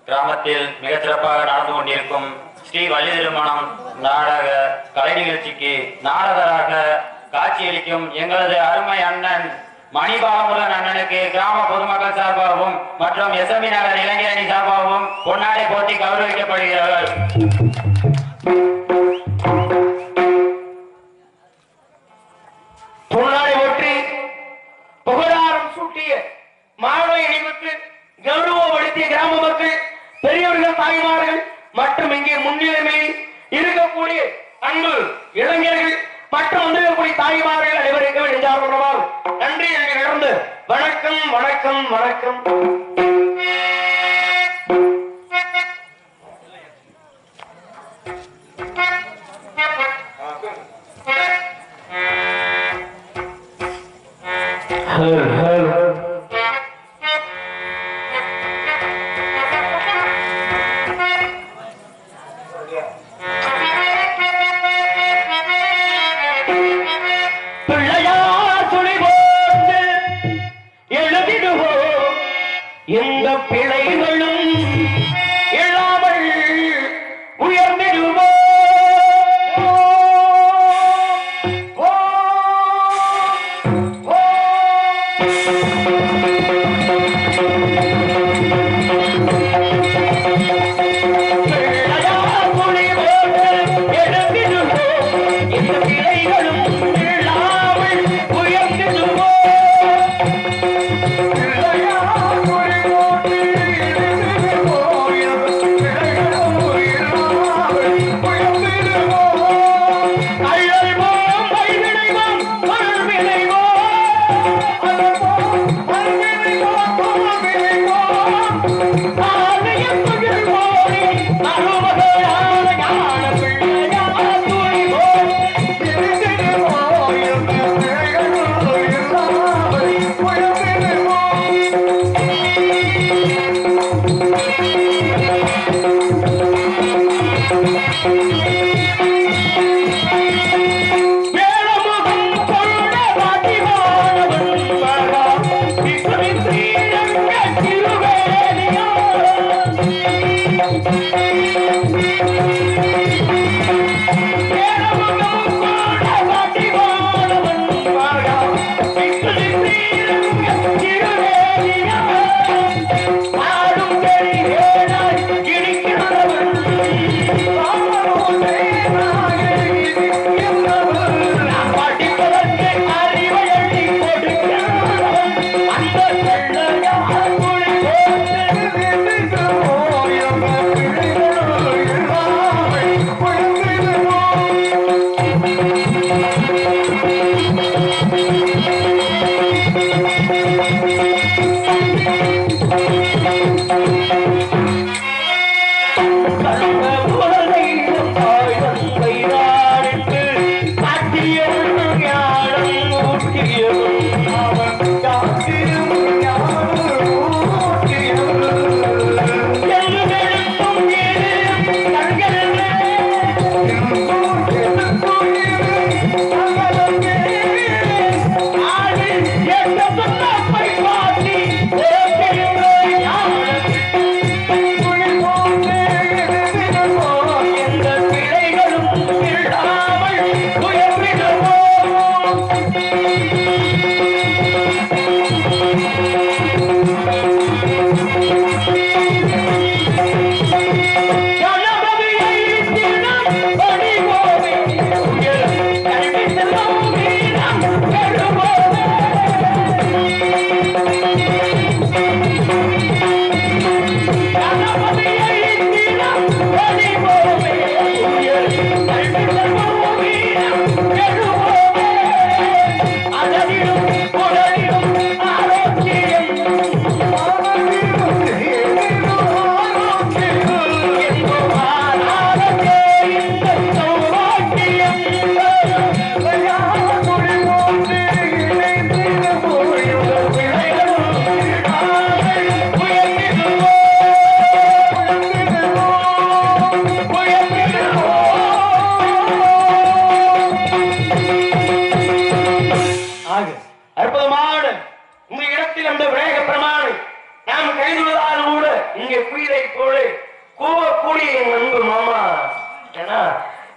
கிராமத்தில் மிகச் சிறப்பாக நடந்து கொண்டிருக்கும் ஸ்ரீ வள்ளி திருமணம் நாடக கலை நிகழ்ச்சிக்கு நாடகராக காட்சியளிக்கும் எங்களது அருமை அண்ணன் மணிபாலமுருகன் அண்ணனுக்கு கிராம பொதுமக்கள் சார்பாகவும் மற்றும் எஸ்எம்பி நகர் இளைஞரணி சார்பாகவும் பொன்னாடை போட்டி கௌரவிக்கப்படுகிறார்கள். பொன்னாடை போற்றி புகழாரம் சூட்டிய மாணவ இணைவுக்கு கௌரவப்படுத்திய கிராம மக்கள், பெரியவர்கள், தாய்மார்கள் மற்றும் இங்கே முன்னிலைமையில் இருக்கக்கூடிய அன்பு இளைஞர்கள் மற்றும் வந்திருக்கக்கூடிய தாய்மார்கள் அனைவருக்கும் நெஞ்சார்ந்தவாறு நன்றி என்று நடந்து வணக்கம் வணக்கம் வணக்கம். பிள்ளையார் துணி போட்டு எழுதிடுவோம் எந்த பிழைகளும் இல்லாமல் உயர்ந்திடுவோம்.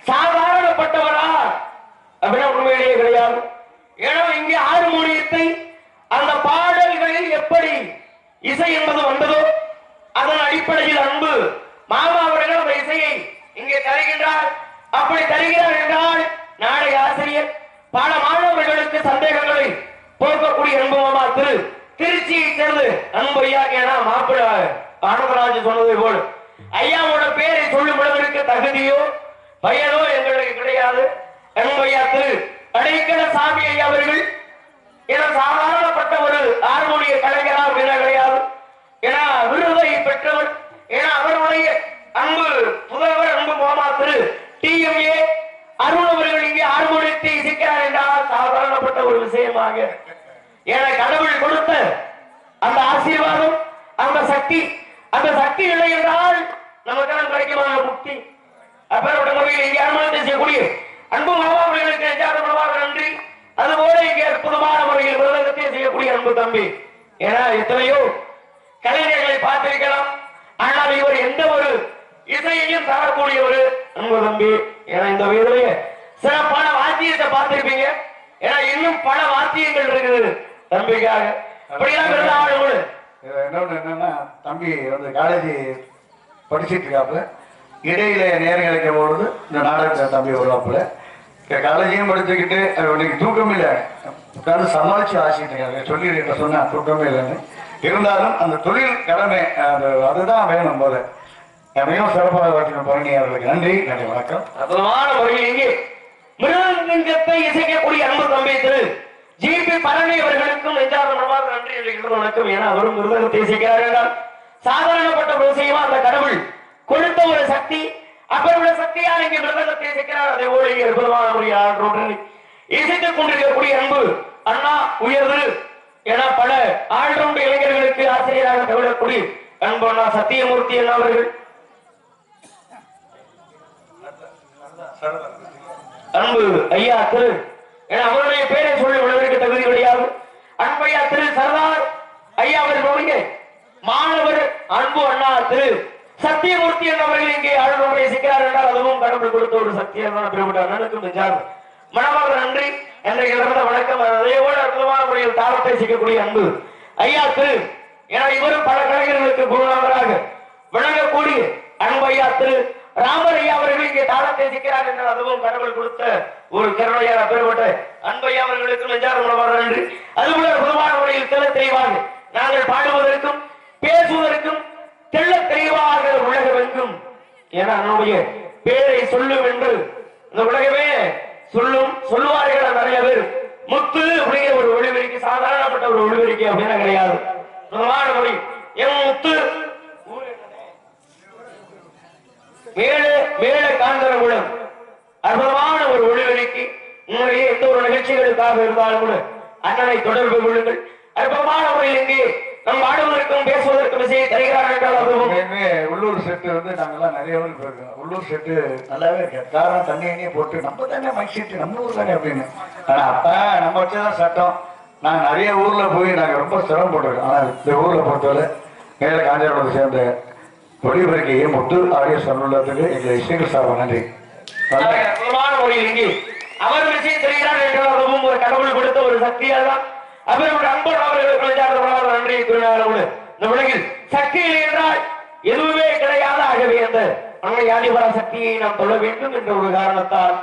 சாதாரணப்பட்டவரா அப்படின்னா உண்மையிலேயே கிடையாது. ஏன்னா இங்கே ஹார்மோனியத்தை அந்த பாடல்களில் எப்படி இசை என்பது வந்ததோ அதன் அடிப்படையில் அன்பு மாமா அவர்கள் அந்த இசையை இங்கே தருகின்றார். அப்படி தருகிறார் என்றால் நாடக ஆசிரியர் பல மாணவர்களுக்கு சந்தேகங்களை போக்கக்கூடிய அன்பு மாமா திருச்சியை சேர்ந்து அன்பு ஐயா. ஏன்னா மாப்பிள்ள ஆனந்தராஜ் சொன்னதை போல் ஐயாவோட பேரை சொல்லும் அளவிற்கு தகுதியோ வயதோ எங்களுக்கு கிடையாது. அன்பு ஐயா அடைக்கல சாமி ஐயா அவர்கள் என சாதாரணப்பட்ட ஒரு ஹார்மோனிய கலைஞரா அப்படின்னா கிடையாது. ஏன்னா விருதை பெற்றவர். ஏன்னா அவருடைய அன்பு புதல்வர் அன்பு மாமா TMA அருண் அவர்கள் இங்கே ஹார்மோனியத்தை இசைக்கிறார் என்றால் சாதாரணப்பட்ட ஒரு விஷயமாக என கடவுள் கொடுத்த அந்த ஆசீர்வாதம் அந்த சக்தி இல்லை என்றால் நமக்கெல்லாம் கிடைக்குமான முக்தி அப்பேற்பட்ட முறையில் இங்கே அனுமதி செய்யக்கூடிய அன்பு மாமாவர்களுக்கு நெஞ்சார்ந்த மனமார்ந்த நன்றி. அதுபோல இங்கே அற்புதமான முறையில் விருதகத்தை செய்யக்கூடிய அன்பு தம்பி. ஏன்னா எத்தனையோ கலைஞர்களை பார்த்திருக்கலாம், ஆனால் இவர் எந்த ஒரு இசையையும் தரக்கூடிய ஒரு அன்பு தம்பி. ஏன்னா இந்த வயதிலேயே சிறப்பான வாத்தியத்தை பார்த்திருப்பீங்க. ஏன்னா இன்னும் பல வாத்தியங்கள் இருக்குது தம்பிக்காக. அப்படியெல்லாம் இருந்தாலும் இன்னொன்று என்னன்னா, தம்பி வந்து காலேஜ் படிச்சுட்டு இருக்காப்புல, இடையில நேரம் கிடைக்கும் பொழுது இந்த நாடகத்தை தம்பி வருவாப்புல. காலேஜையும் படிச்சுக்கிட்டு இன்னைக்கு தூக்கம் இல்லை, உட்காந்து சமாளிச்சு ஆசிட்டு இருக்காங்க. சொல்லி சொன்னா தூக்கமே இல்லைன்னு இருந்தாலும் அந்த தொழில் கடமை அதுதான் வேணும் போல. மிகவும் சிறப்பாக வளர்க்கணும் பழனி அவர்களுக்கு நன்றி. நன்றி, வணக்கம். அற்புதமான முறையில் இங்கே மிருதங்கத்தை இசைக்கக்கூடிய அன்பு தம்பி திரு ஜி.பி. பழனி அவர்களுக்கும் நெஞ்சார்ந்த மனமார்ந்த நன்றி என்று வணக்கம். ஏன்னா அவரும் மிருதங்கத்தை இசைக்கிறார்கள். சாதாரணப்பட்ட ஒரு விஷயமா அந்த கடவுள் கொடுத்த ஒரு சக்தி, அப்படி சக்தியால் இங்கே மிருதங்கத்தை இசைக்கிறார். அதே போல இங்கே அற்புதமான முறையில் இசைத்துக் கொண்டிருக்கக்கூடிய அன்பு அண்ணா உயர்வு. ஏன்னா பல ஆல்ரவுண்ட் இளைஞர்களுக்கு ஆசிரியராக தவிரக்கூடிய அன்பு அண்ணா சத்தியமூர்த்தி அண்ணா அவர்கள், அன்பு ஐயா திரு, அவருடைய பேரை சொல்லி உணவிற்கு தகுதி கிடையாது, அன்பையா திரு சர்தார் ஐயா அவர்களுடைய மாணவர் அன்பு அண்ணா திரு சத்தியமூர்த்தி அவர்கள் இங்கே ஆளுநரை இசைக்கிறார் என்றால் அதுவும் கடவுள் கொடுத்த ஒரு சக்தியான பெருமிட்ட அண்ணனுக்கும் நெஞ்சார்ந்த மனமார்ந்த நன்றி. இன்றைக்கு நடந்த வணக்கம். அதேபோல அற்புதமான முறையில் தாளத்தை இசைக்கக்கூடிய அன்பு ஐயா திரு, ஏன்னா இவரும் பல கலைஞர்களுக்கு குருநாதராக விளங்கக்கூடிய அன்பு ஐயா திரு ராமர் ஐயா அவர்கள் இங்கே தாளத்தை இசைக்கிறார் என்றால் அதுவும் கடவுள் கொடுத்த ஒரு கருணையான பெருமிட்ட அன்பு ஐயா அவர்களுக்கு நெஞ்சார்ந்த மனமார்ந்த நன்றி. அதுபோல அற்புதமான முறையில் தெல்ல தெளிவாக நாங்கள் பாடுவதற்கும் பேசுவதற்கும் தெல்ல தெளிவாக உலகமெங்கும், ஏன்னா என்னுடைய பேரை சொல்லும் என்று இந்த உலகமே சொல்லுவார்கள் நிறைய பேர். முத்து அப்படிங்கிற ஒரு ஒளிபெருக்கி சாதாரணப்பட்ட ஒரு ஒளிபெருக்கி அப்படின்னா கிடையாது. முறை என் முத்து மேல காந்தரகுளம் அற்புதமான ஒரு ஒளிபெருக்கி. உண்மையிலேயே எந்த ஒரு நிகழ்ச்சிகளுக்காக இருந்தாலும் கூட அண்ணனை தொடர்பு கொள்ளுங்கள். அற்புதமான முறையில் இங்கே நம் ஆடுவதற்கும் பேசுவதற்கும் இசையை தருகிறார்கள் என்றால் அதுவும் உள்ளூர் செட்டு வந்து நாங்கெல்லாம் நிறைய ஊருக்கு போயிருக்கோம். உள்ளூர் செட்டு நல்லாவே இருக்கு. காரணம் தண்ணியே போட்டு நம்ம தானே மைக் செட்டு நம்ம ஊர் தானே அப்படின்னு. ஆனா அப்ப நம்ம வச்சதான் சட்டம். நாங்க நிறைய ஊர்ல போய் நாங்க ரொம்ப சிரமப்பட்டிருக்கோம். ஆனா இந்த ஊர்ல பொறுத்தவரை மேல காஞ்சிபுரத்தை சேர்ந்த ஒளிபெருக்கையை முத்து ஆடியோ சொல்லுள்ளதுக்கு எங்களை இசைகள் சார்பாக நன்றி. முறையில் இங்கே அவர் விஷயம் தெரிகிறார் என்றால் அதுவும் ஒரு கடவுள் கொடுத்த ஒரு சக்தியால் தான். அவருடைய அன்பர் அவர்களுக்கு நன்றி கூறினாரோடு இந்த உலகில் சக்தி இல்லை என்றால் எதுவுமே கிடையாது. ஆகவே அந்த அன்னை ஆதிபரா சக்தியை நாம் தொழ வேண்டும் என்ற ஒரு காரணத்தால்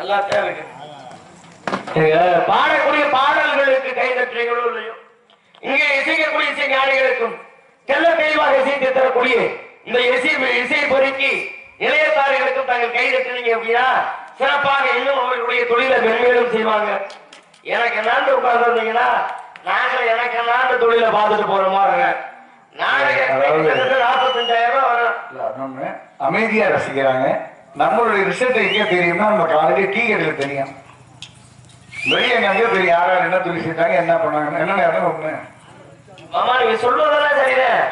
நல்லா தான் இருக்கு. பாடக்கூடிய பாடல்களுக்கு கை தட்டுறீங்களோ இல்லையோ, இங்கே இசைக்கக்கூடிய இசை ஞானிகளுக்கும் தெல்ல தெளிவாக இசைத்து தரக்கூடிய இந்த இசை பொறுக்கி இளையத்தார்களுக்கும் தாங்கள் கை தட்டுனீங்க அப்படின்னா சிறப்பாக இன்னும் அவர்களுடைய தொழிலை மென்மேலும் செய்வாங்க. எனக்கு என்னாண்டு உட்கார்ந்து இருந்தீங்கன்னா நாங்கள் எனக்கு என்னாண்டு தொழிலை பார்த்துட்டு போற மாதிரி நாளைக்கு 45,000 ரூபாய் வரும். அமைதியா ரசிக்கிறாங்க. நம்மளுடைய ரிசல்ட் எங்கே தெரியும்னா நம்ம காலையில டீ கடையில் தெரியும், வெளியே எங்கே தெரியும் யார் யார் என்ன தொழில் செஞ்சாங்க என்ன பண்ணாங்க என்ன நேரம் ஒண்ணு. மாமா நீங்க சொல்வதெல்லாம் சரிதான்,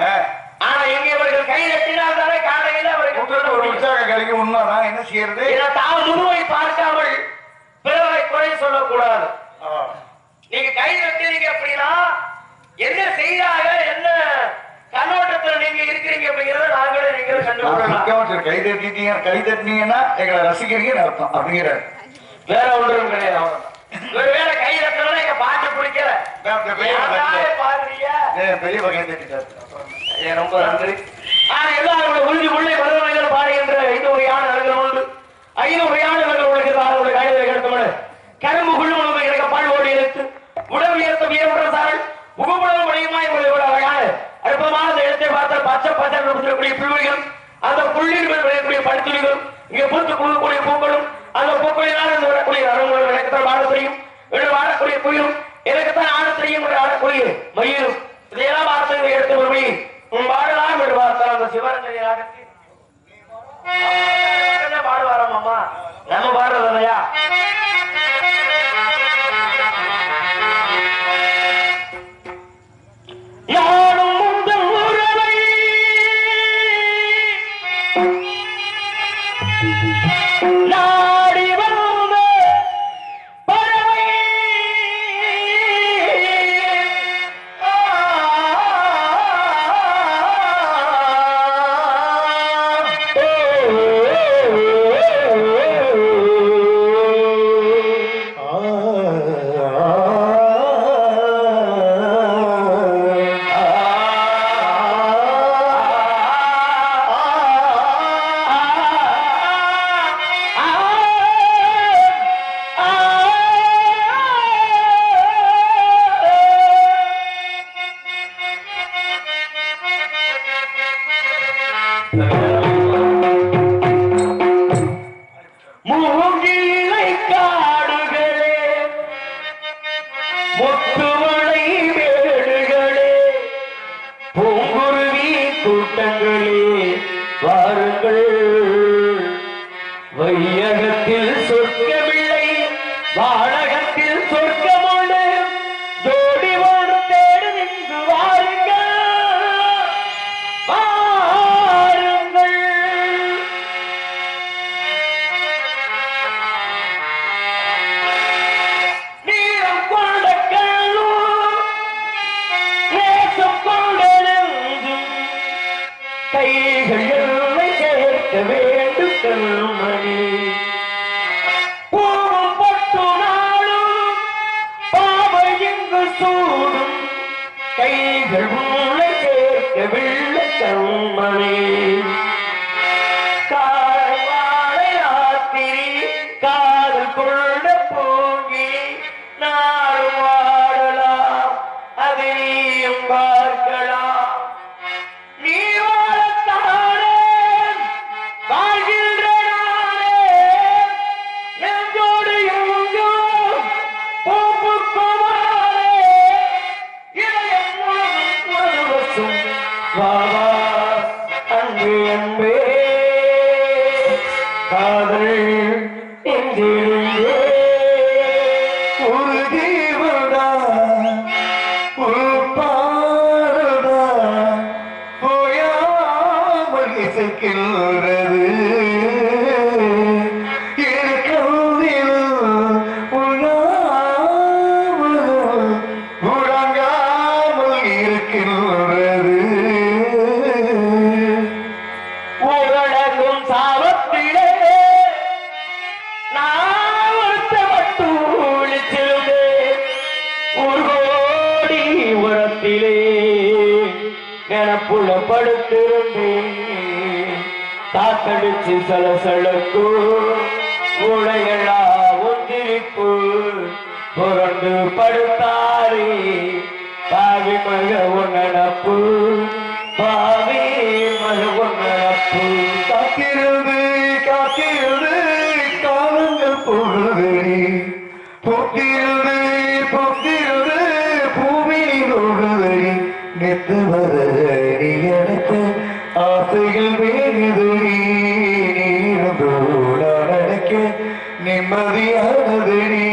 ஆனா எங்க இவர்கள் கை தட்டினால் தானே காலையில அவர்கள் உற்சாக கிடைக்கும். உண்மைதான், என்ன செய்யறது? தான் முதுவை பார்க்காமல் பிறரை குறை சொல்லக்கூடாது. நீங்க கை தட்டினீங்க அப்படின்னா என்ன செய்தாங்க, என்ன கண்ணோட்டத்துல நீங்க இருக்கிறீங்க அப்படிங்கறத நாங்களே நீங்க கண்டுபிடிக்கலாம். கை தட்டினீங்கன்னா எங்களை ரசிக்கிறீங்கன்னு அர்த்தம் அப்படிங்கிறாரு. வேற ஒன்றும் கிடையாது. ஒருவேளை கை தட்டணும் எங்க பாட்டு பிடிக்கல பெரிய வகை தட்டிட்டாரு. ரொம்ப நன்றி. ஆனா எல்லாரும் உறுதி உள்ளே வருவர்கள் பாடுகின்ற 5 வகையான நலங்கள் உண்டு. 5 வகையான நலங்கள் உங்களுக்கு கையில் கிடைத்தோம். கரும்பு குழும எனக்கு பால்வோடு எடுத்து உடல் உயர்த்த வீரமுற சாரல் முகமுடல் முடியுமா என்பதை அழகான அற்புதமான இடத்தை பார்த்தால் பச்சை பச்சை புள்ளிகள், அந்த புள்ளியில் வரக்கூடிய படுத்துளிகள், இங்கே பூத்து கொடுக்கக்கூடிய பூக்களும், அந்த பூக்களினால் வரக்கூடிய அருங்கள் எனக்குத்தான் வாழ தெரியும், வாழக்கூடிய குயிலும் எனக்குத்தான் ஆட தெரியும் ஆடக்கூடிய மயிலும், இதையெல்லாம் வார்த்தைகளை எடுத்து வருவி பாடலாம் என்று பார்த்தால் அந்த சிவரஞ்சனியாக பாடுவாராம். அம்மா நம்ம பாடுறது இல்லையா? யாரும் உங்கள் உறவை நாடி வந்த பறவை மூங்கிலை காடுகளே முத்துமலை மேடுகளே பூங்குருவி கூட்டங்களே வாருங்கள், வையகத்தில் சொர்க்கமில்லை வாழகத்தில் சொர்க்கமுண்டு, ஜோடி ஒன்று தேடு நின்று வாருங்கள் வாருங்கள். நீளம் கொண்ட கல்லூர் நேசம் கொண்ட நெஞ்சும் கைகள் என்னை சேர்க்க வேண்டும் கண்மணி, பூவும் பட்டு நாளும் பாவை இங்கு சூடும் கைகள் உன்னை சேர்க்கவில்லை கண்மணி. காலை மாலை ராத்திரி காதல் கொண்ட போங்கி நாளும் வாடலாம், அதை நீயும் பார்க்கலாம். நீ வாழத்தானே வாழ்கின்ற நானே நெஞ்சோடு எங்கும் பூப்புக்குமாரே இதயம் முழுதும் வசும் வாவா அன்பு அன்பே காதல் எங்கிருந்தே ஒரு தீவுடா ஒரு பாருடா போயாமல் இசைக்கின்றது இரு கண்ணிலும் உறங்காமல் இருக்கின்றது. உலகம் சாவத்திலே நான் ஒருத்தப்பட்டு ஒளிச்சிருந்தேன், ஒரு கோடி உரத்திலே நினப்புள்ள படுத்திருந்தேன், காத்தடிச்சு சலசலக்கு உடையெல்லாம் இப்போ புரண்டு படுத்தாரே பாவி மக உன்னப்பு பாவி மக உன்னப்பு காத்திருந்து காத்திருந்து காலங்கள் போகுதடி பொத்திருந்து பொத்திருந்து பூமியை நோகுதடி நெத்து வரடி எனக்கு ஆசைகள் வேகுதடி நீரந்தோட நடக்க நிம்மதியானதடி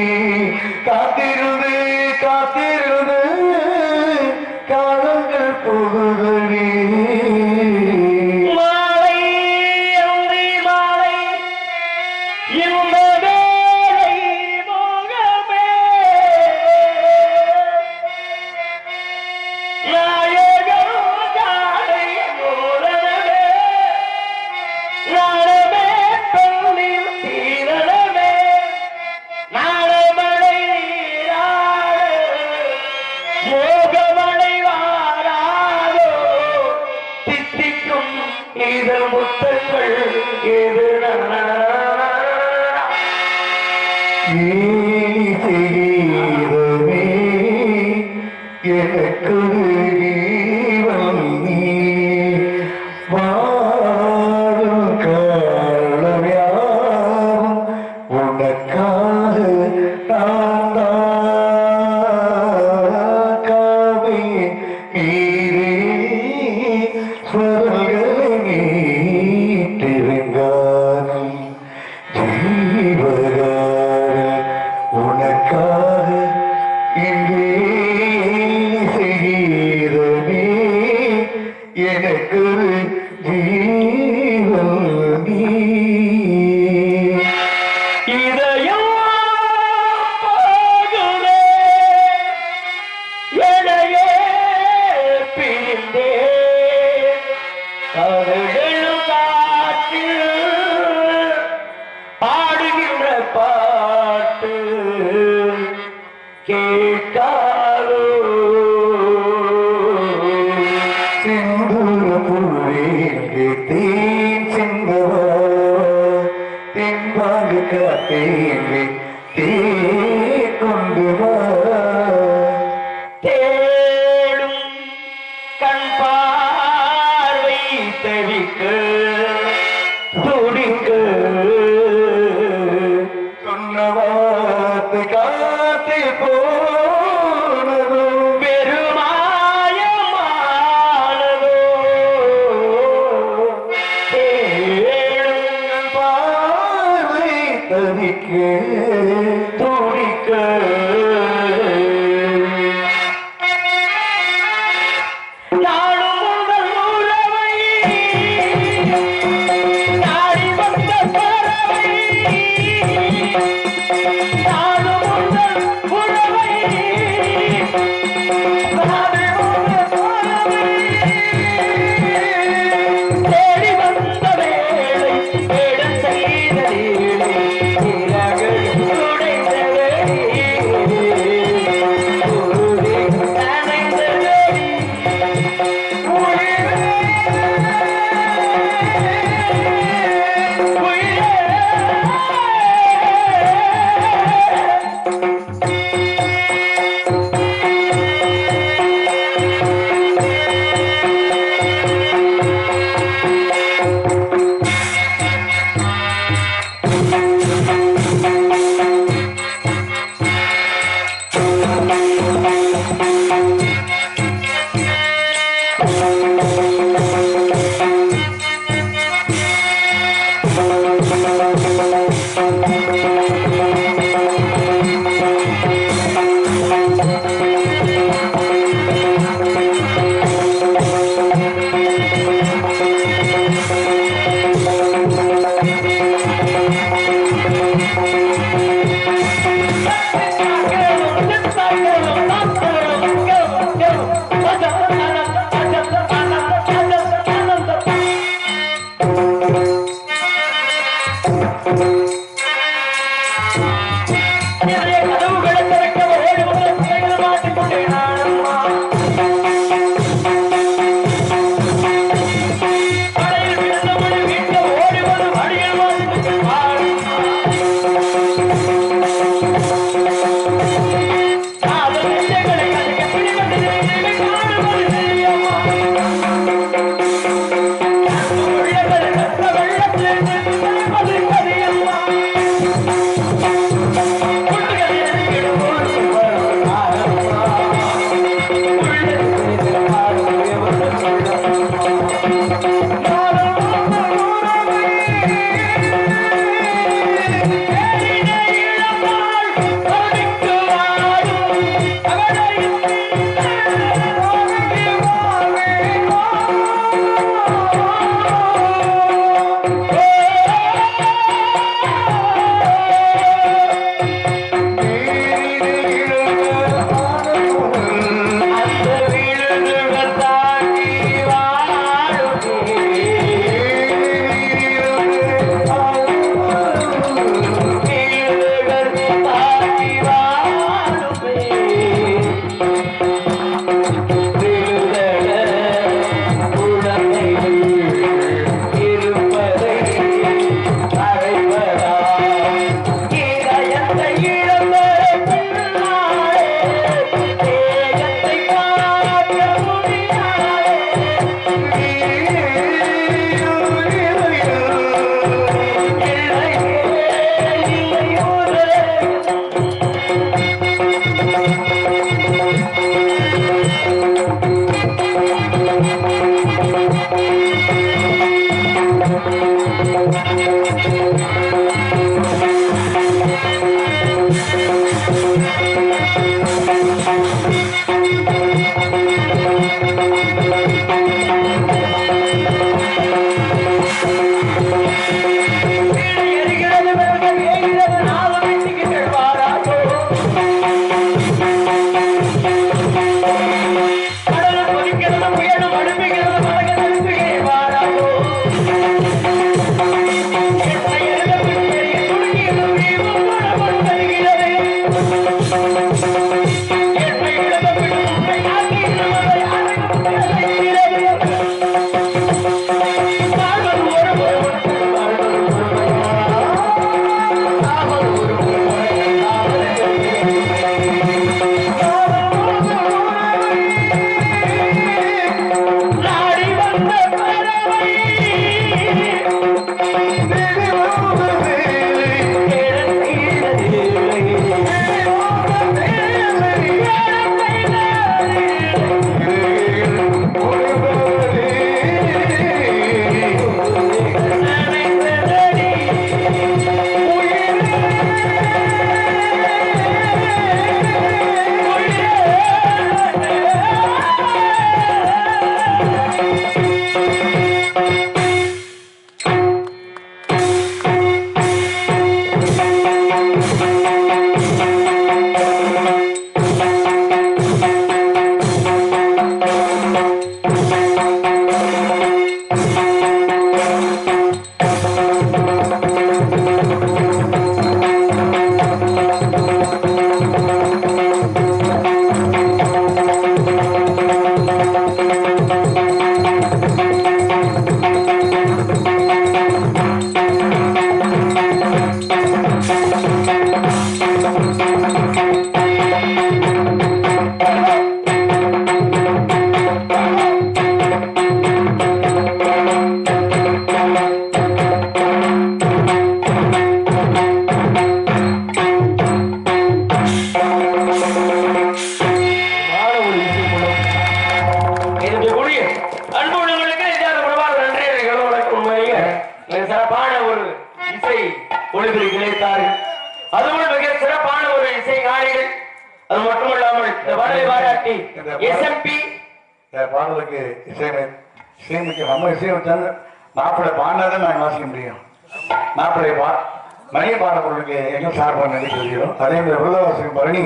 காத்திருந்து காத்திருந்து காலங்கள் போகுதடி மாலை அன்றி மாலை இந்த வேளை மோகமே நாயகன் ஜாடை மூலனமே நாடமே பெண்ணின் தீரணமே நாடமழை நீராட யோகமழை வாராதோ தித்திக்கும் இதழ் முத்தங்கள் எது செய்தமே எனக்கு ஜீவன் நீ வாழும் காலம் யாவும் உனக்காக நான் காவே நீரே ஸ்வரங்களை நீட்டிருங்கானம் ஜீவகாரம் உனக்காக இங்கே செய்கிறமே எனக்கு ஜீவன் நீ இதயம் போகுதே எனையே பிரிந்தே கதகளும் காற்றில் பாடுகின்ற பாட்டு கேட்காதோ செந்தூர புழுவேங்கு தேன் சிந்தவா தென்பாங்கு காத்தேங்கு தே கொண்டு வா தேடும் கண் பார்வை தவிக்க துடிக்க சொன்ன வார்த்தை காத்து போனதோ பெருமாயமானதோ தேடும் பார்வை தவிக்க துடிக்க நாடும் உங்கள் உறவை நாடி வந்த பறவை நாடும் உங்கள் உறவை நாடி வந்த பறவை தேடி வந்த வேளை தேடல் செய்த வேளை நிலங்கள் உடைந்த வேளை உருவி நனைந்த வேளை பாடலுக்கு இசையமைக்க நம்ம இசையமைச்சாங்க மாப்பிள்ளை பாடினாதான் நாங்கள் வாசிக்க முடியும். மாப்பிள்ளை மணிய பாடப்பொருளுக்கு எங்கள் சார்பாக நன்றி சொல்கிறோம். அதே மாதிரி விருதவாசிக்கும் பரணி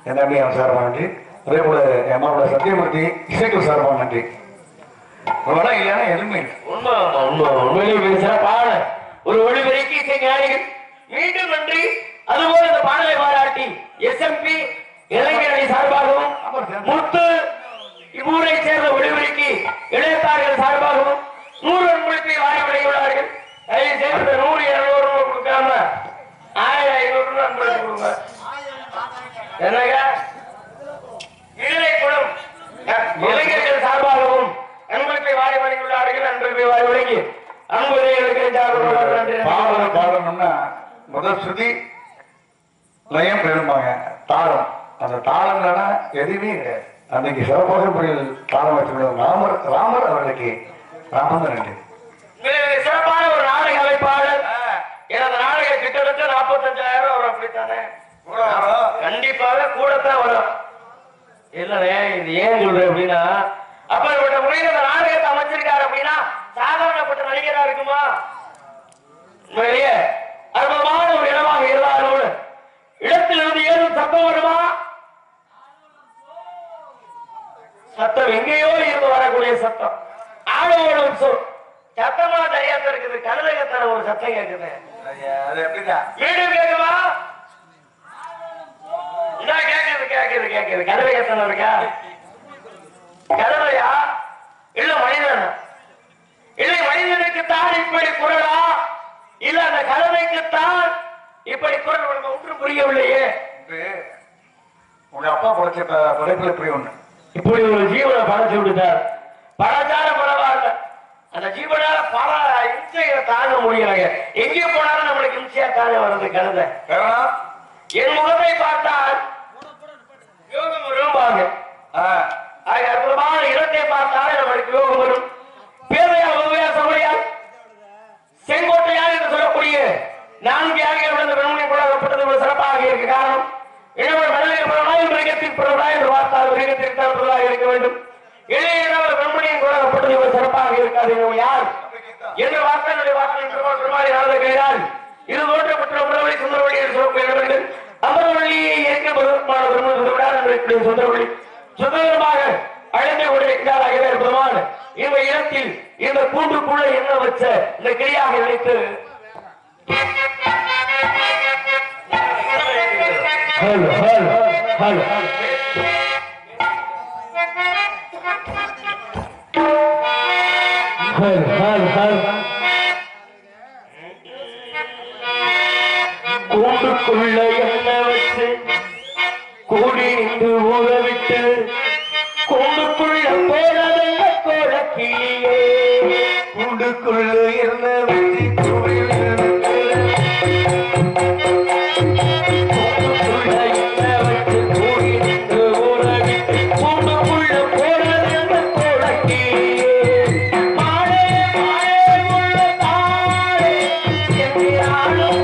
என் தம்பி அவன் சார்பாக நன்றி. அதே போல என் அம்மாவோட சத்தியமூர்த்தி இசைக்கு சார்பாக நன்றி. இவ்வளோ இல்லைன்னா எதுவுமே உண்மையிலே சிறப்பான ஒரு ஒளிபெருக்கி இசை ஞானிகள் மீண்டும் நன்றி. அதுபோல இந்த பாடலை பாராட்டி SMP இளைஞரணி சார்பாகவும் முத்து இவ்வூரை சேர்ந்த ஒளிபெருக்கி இளையத்தார்கள் சார்பாகவும் 100 அன்பளிப்பை வாரி வழங்கியுள்ளார்கள். தயவு செய்து 100 200 கொடுக்காம 1000 500 அன்பளிப்பு கொடுங்க. என்னங்க இளைஞர்களும் இளைஞர்கள் சார்பாகவும் நண்பர்களை வாரி வழங்கியுள்ளார்கள். நண்பர்களை வாரி வழங்கி பாடல் பாடணும்னா முதல் ஸ்ருதி லயம் பெரும்பாங்க தாளம். அந்த தாளம் இல்லைன்னா எதுவுமே கிடையாது. அன்னைக்கு சிறப்பாக தாளம் வச்சுக்கணும். ராமர் அவர்களுக்கு ராமன் நன்றி. சிறப்பான ஒரு நாடக அமைப்பாளர். எனது நாடகம் கிட்டத்தட்ட 45,000 வரும். அப்படித்தானே? கண்டிப்பாக கூடத்தான் வரும். இல்லைண்ணே, இது ஏன் சொல்றேன் அப்படின்னா, அப்படிப்பட்ட முறையில் அந்த நாடகத்தை அமைச்சிருக்காரு அப்படின்னா சாதாரணப்பட்ட நடிகரா இருக்குமா? உண்மையிலேயே அற்புதமான ஒரு இடமாக இருந்தாலும் இடத்திலிருந்து ஏதும் சத்தம் வருமா? சத்தம் எங்கேயோ இருந்து வரக்கூடிய சத்தம். ஆடோடும் சொல் சத்தமா தனியாத்த இருக்குது. கழுதகத்தன ஒரு சத்தம் கேட்குது. அது எப்படின்னா வீடு கேட்குமா? கேட்குது கேட்குது. கழுதகத்தனம் இருக்கா? கழுதையா இல்ல மனிதனா? இல்லை மனிதனுக்குத்தான் இப்படி குரலா இல்ல அந்த கழுதைக்குத்தான் இப்படி குரல்? ஒன்றும் புரியவில்லையே. உங்க அப்பா படைச்ச படைப்புல இப்படி ஒண்ணு. இப்படி ஒரு ஜீவனை படைச்சு விட்டுட்டார். படைச்சால பரவாயில்ல, அந்த ஜீவனால பல இம்சைகளை தாங்க முடியலைங்க. எங்கே போனாலும் நம்மளுக்கு இம்சையா தாங்க வருது கழுதை. என் முகத்தை பார்த்தால் யோகம் வரும்பாங்க. அற்புதமான இடத்தை பார்த்தாலே நம்மளுக்கு யோகம் வரும். பேதையால் உதவியா சமடையால் செங்கோட்டையால் என்று சொல்லக்கூடிய 4 யானைகள் விழுந்த பெண்மணி கொண்டாடப்பட்டது சிறப்பாக இருக்க காரணம் என்று பார்த்தால் மிருகத்திற்காக இருக்க வேண்டும். இளைய பெண்மணியின் கொண்டாடப்பட்டது சிறப்பாக இருக்காது. யார் என்று வார்த்தைகளுடைய வார்த்தை இது தோற்றப்பட்ட உறவை சுந்தரவழி என்று சொல்லக்கூடிய அமர்வழியை ஏற்க சுந்தரவழி சுதந்திரமாக அழைந்து கொண்டிருக்கிறார். அற்புதமான இந்த இடத்தில் இந்த கூண்டுக்குள்ள என்ன வச்ச இந்த கிளியாக நினைத்து கூண்டுக்குள்ள என்ன வச்சு கூடி நின்று ஊழவிட்டு கூண்டுக்குள்ள போனதென்ன கோலக்கிளியே. கூண்டுக்குள்ள இருந்த வச்சு கூண்டுக்குள்ள என்ன வச்சு கூடி நின்று ஊழவிட்டு கூண்டுக்குள்ள போனதென்ன கோலக்கிளியே. மாடே மாடே உள்ள தாளே என்கிறாலும்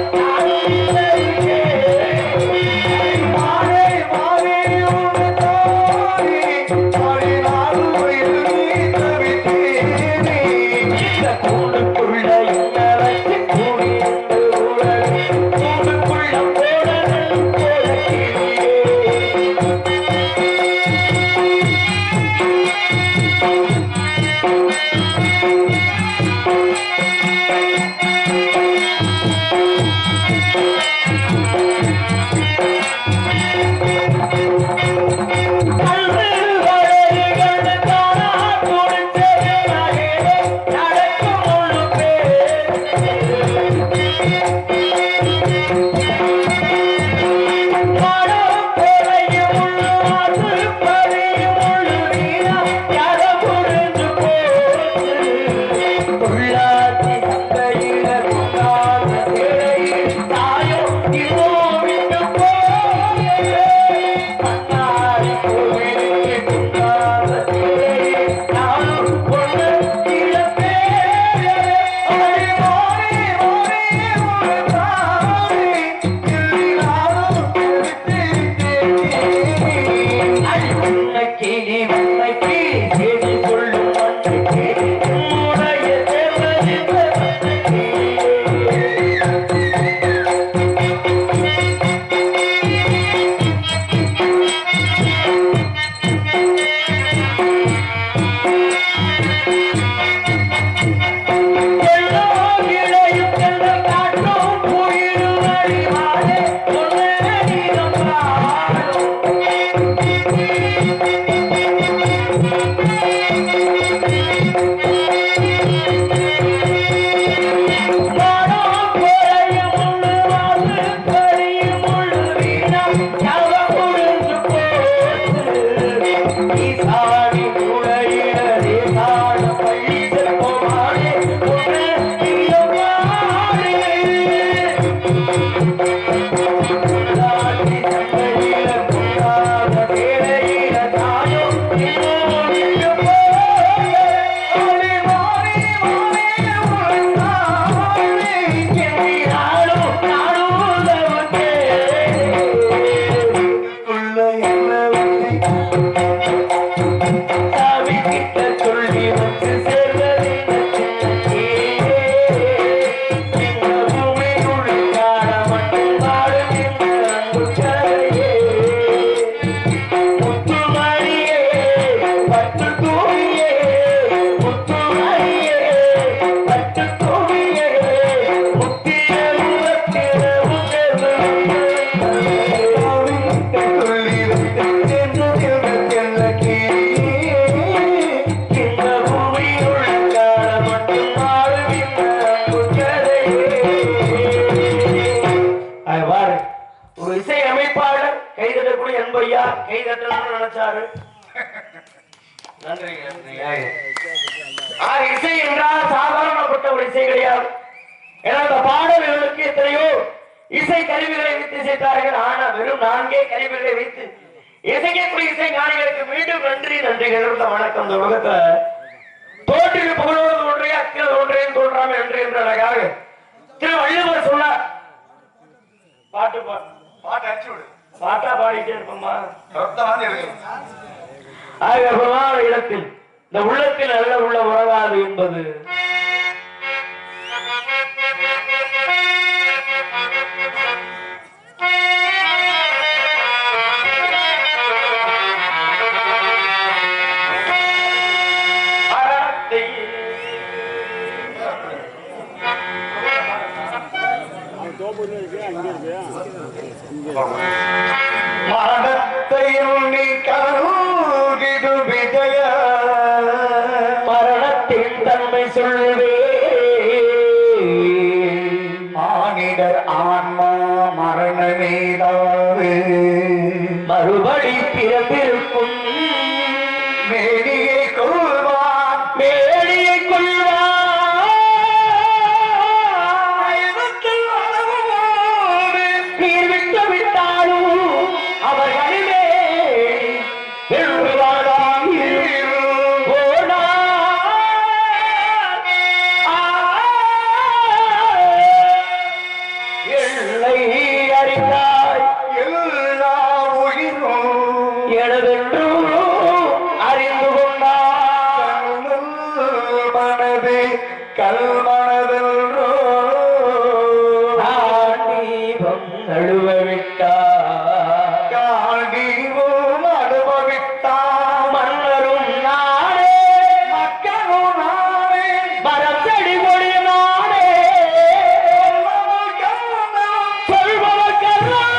சாமி கிட்ட சொல்லி வந்து சேர்ந்தது இந்த பூமிக்குள் காண மட்டும் வாழும் இந்த அன்பு கரையே. முத்துமணியே பட்டு தூவியே, முத்துமணியே பட்டு தூவியே, முத்திய முகத்தில உயர்வு சொல்லி வந்து சேர்ந்தது இந்த கீழே. இந்த பூமியுள் காண மட்டும் வாழும் இந்த அன்பு கரையே. அது பாரு, ஒரு இசை அமைப்பாளர் கைதட்டக்கூடிய அன்பையா கைதட்டணும்னு நினைச்சாரு. இசை என்றால் சாதாரணப்பட்ட ஒரு இசை கிடையாது. ஏன்னா அந்த பாடல்களுக்கு எத்தனையோ இசை கருவிகளை வைத்து இசைத்தார்கள். ஆனா வெறும் 4 கருவிகளை வைத்து இசைக்கக்கூடிய இசை ஞானிகளுக்கு மீண்டும் நன்றி நன்றி கிடந்த வணக்கம். இந்த உலகத்துல தோற்றில் புகழோடு தோன்றிய அக்கில் தோன்றியும் தோன்றாம நன்றி என்ற அழகாக திரு வள்ளுவர் சொன்னார். பாட்டு அடிச்சு விடு. பாட்டா பாடிட்டே இருப்போமா? ரத்தமான இருக்கு. ஆகமான இடத்தில் இந்த உள்ளத்தில் நல்ல உள்ள உறவாது என்பது மரணத்தையும் நீ கருகிடு விஜய மரணத்தின் தன்மை சொல்வே. மானிடர் ஆன்மா மரணமேதாது மறுபடி பிறந்திருக்கும் மேனியை கொள்வான் மேடியை கொள்வார். நீர் விட்டு விட்டாலும் அவர்களிலே எல்லை அறிந்தாய் எல்லா உயிரும் எனதென்று அறிந்து கொண்டார். மனது கல்மனதென்றோ தீபம் நழுவ விட்டார். காண்டீவும் அனுபவித்தான் மன்னரும் நானே மக்களும் நானே மரம் செடி கொடி நானே சொல்பவர்க்கெல்லாம்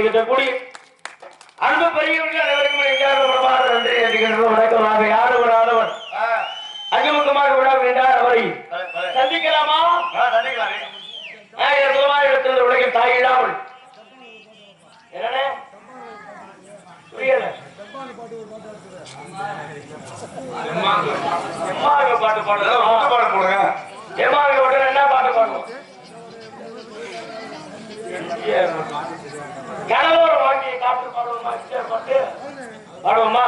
இருக்கக்கூடிய அன்பு பெரியவர்கள் அனைவருக்கும் நன்றி அடிக்கின்றோம். வணக்கமாக யாரு விடாதவன் அங்கமுகமாக விட வேண்டார் அவரை சந்திக்கலாமா? இடத்தில் உலகில் தாய் இல்லாமல் என்ன புரியல பாட்டு பாடுங்க. எம்மாக பாட்டு என்ன பாட்டு பாடுவோம்? கணவர் வாங்கி காற்று பாடுவோமா? பாட்டு பாடுவோமா?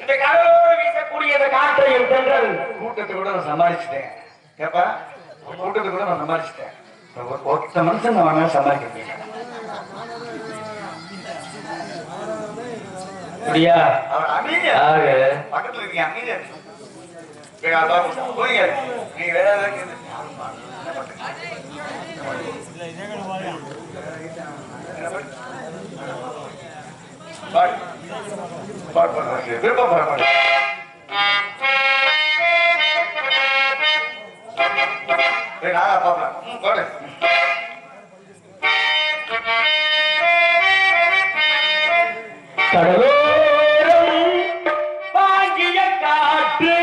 இந்த கணவரோடு வீசக்கூடிய இந்த காற்றையும் தென்றல் கூட்டத்தை கூட நான் சமாளிச்சுட்டேன். கேப்பா கூட்டத்தை கூட நான் சமாளிச்சுட்டேன். ஒருத்த மனுஷன் நான் வேணா சமாளிக்க முடியல. அப்படியா? அவர் அமைதியா பக்கத்துல இருக்கீங்க, அமைதியா போய் நீங்க வேற ஏதாவது விருப்பம் பாப்பலாம். கடலோரம் வாங்கிய காற்று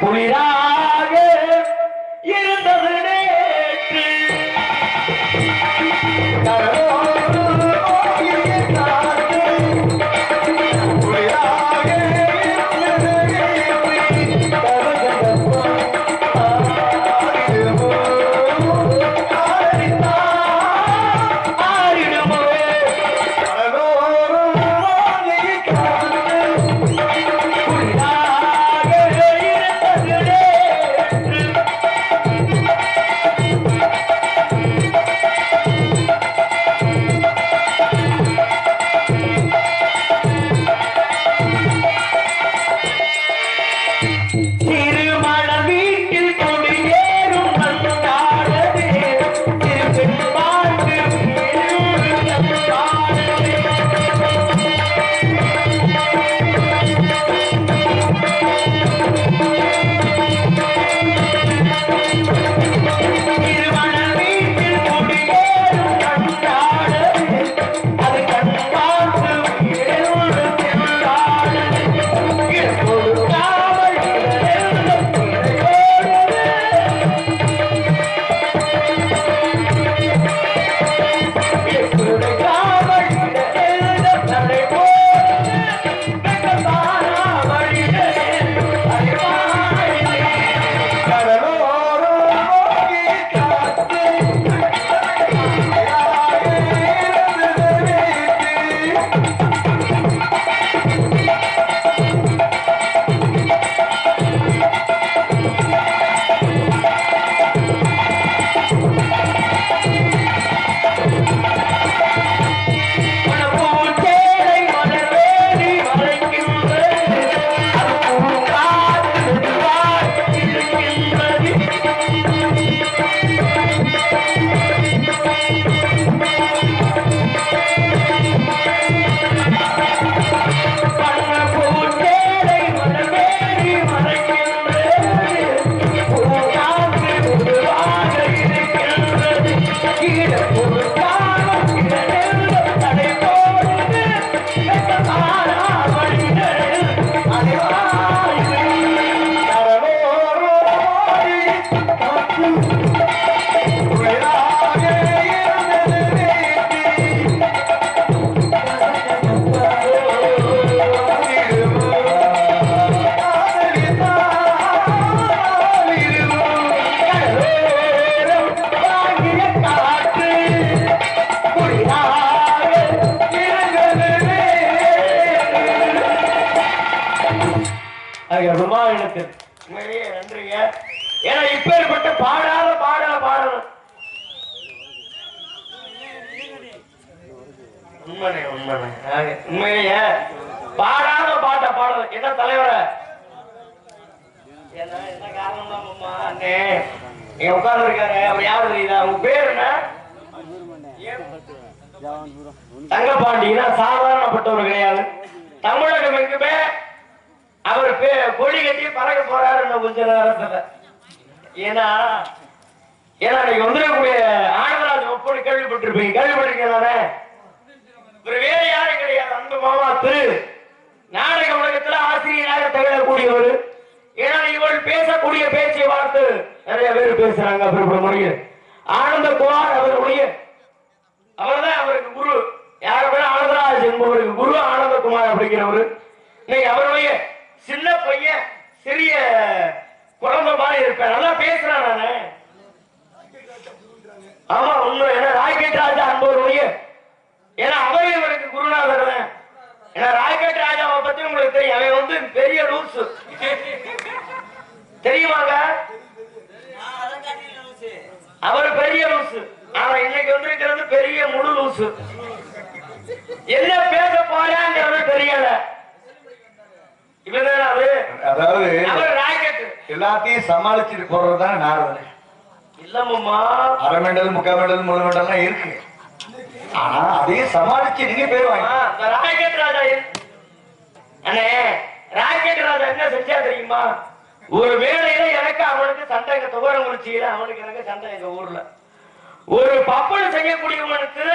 குளிராக இருந்தது நேற்று. கடலோரம் வாங்கிய காற்று குளிராக இருந்தது நேற்று. நன்றியே நன்றிங்க. ஏன்னா இப்பேற்பட்ட பாடாத பாடணும். உண்மையிலேயே பாடாத பாடணும். என்ன தலைவர என்ன காரணமா அண்ணே நீங்க உட்கார்ந்து இருக்காரு. அவர் யாரு தெரியுதா? உங்க பேரு என்ன? தங்கப்பாண்டினா சாதாரணப்பட்டவர் கிடையாது. தமிழகம் எங்குமே அவர் கொடி கட்டி பறக்க போறாரு கொஞ்ச நேரத்துல. ஏன்னா நீங்க வந்துடக்கூடிய ஆனந்தராஜ் ஒப்பனை கேள்விப்பட்டிருப்பீங்க. கேள்விப்பட்டிருக்கீங்க. இவர் வேற யாரும் கிடையாது. அன்பு மாமா திரு நாடக உலகத்துல ஆசிரியராக திகழக்கூடியவர். ஏன்னா இவள் பேசக்கூடிய பேச்சை பார்த்து நிறைய பேர் பேசுறாங்க. முறைய ஆனந்தகுமார் அவருடைய அவர்தான் அவருக்கு குரு. யாருமே ஆனந்தராஜ் என்பவருக்கு குரு ஆனந்தகுமார் அப்படிங்கிறவரு. இன்னைக்கு அவருடைய சின்ன பையன் சிறிய குழந்தை மாதிரி இருப்பேன். நல்லா பேசுறான் நானு. ஆமா உண்மை. ஏன்னா ராக்கெட் ராஜா என்பவருடைய ஏன்னா அவரே இவருக்கு குருநாதர். ஏன்னா ராக்கெட் ராஜாவை பத்தி உங்களுக்கு தெரியும். அவன் வந்து பெரிய லூசு தெரியுமாங்க? அவர் பெரிய லூசு. ஆனா இன்னைக்கு வந்திருக்கிறது பெரிய முழு லூசு. என்ன பேச போறாங்கிறது தெரியல. இவன் அதாவது அவர் ராக்கெட் எல்லாத்தையும் சமாளிச்சுட்டு போறதுதான் நாரதன். இல்லம்மா அரை மெடல் முக்கால் மெடல் முழு மெடல்லாம் இருக்கு. ஆனா அதையும் சமாளிச்சு நீங்க போயிருவாங்க. ராக்கெட் ராஜா அண்ணே ராக்கெட் ராஜா என்ன செஞ்சா தெரியுமா? ஒரு வேளையில எனக்கு அவனுக்கு சண்டை. எங்க துவரங்குறிச்சியில அவனுக்கு எனக்கு சண்டை. எங்க ஊர்ல ஒரு பப்பனை செய்யக்கூடியவனுக்கு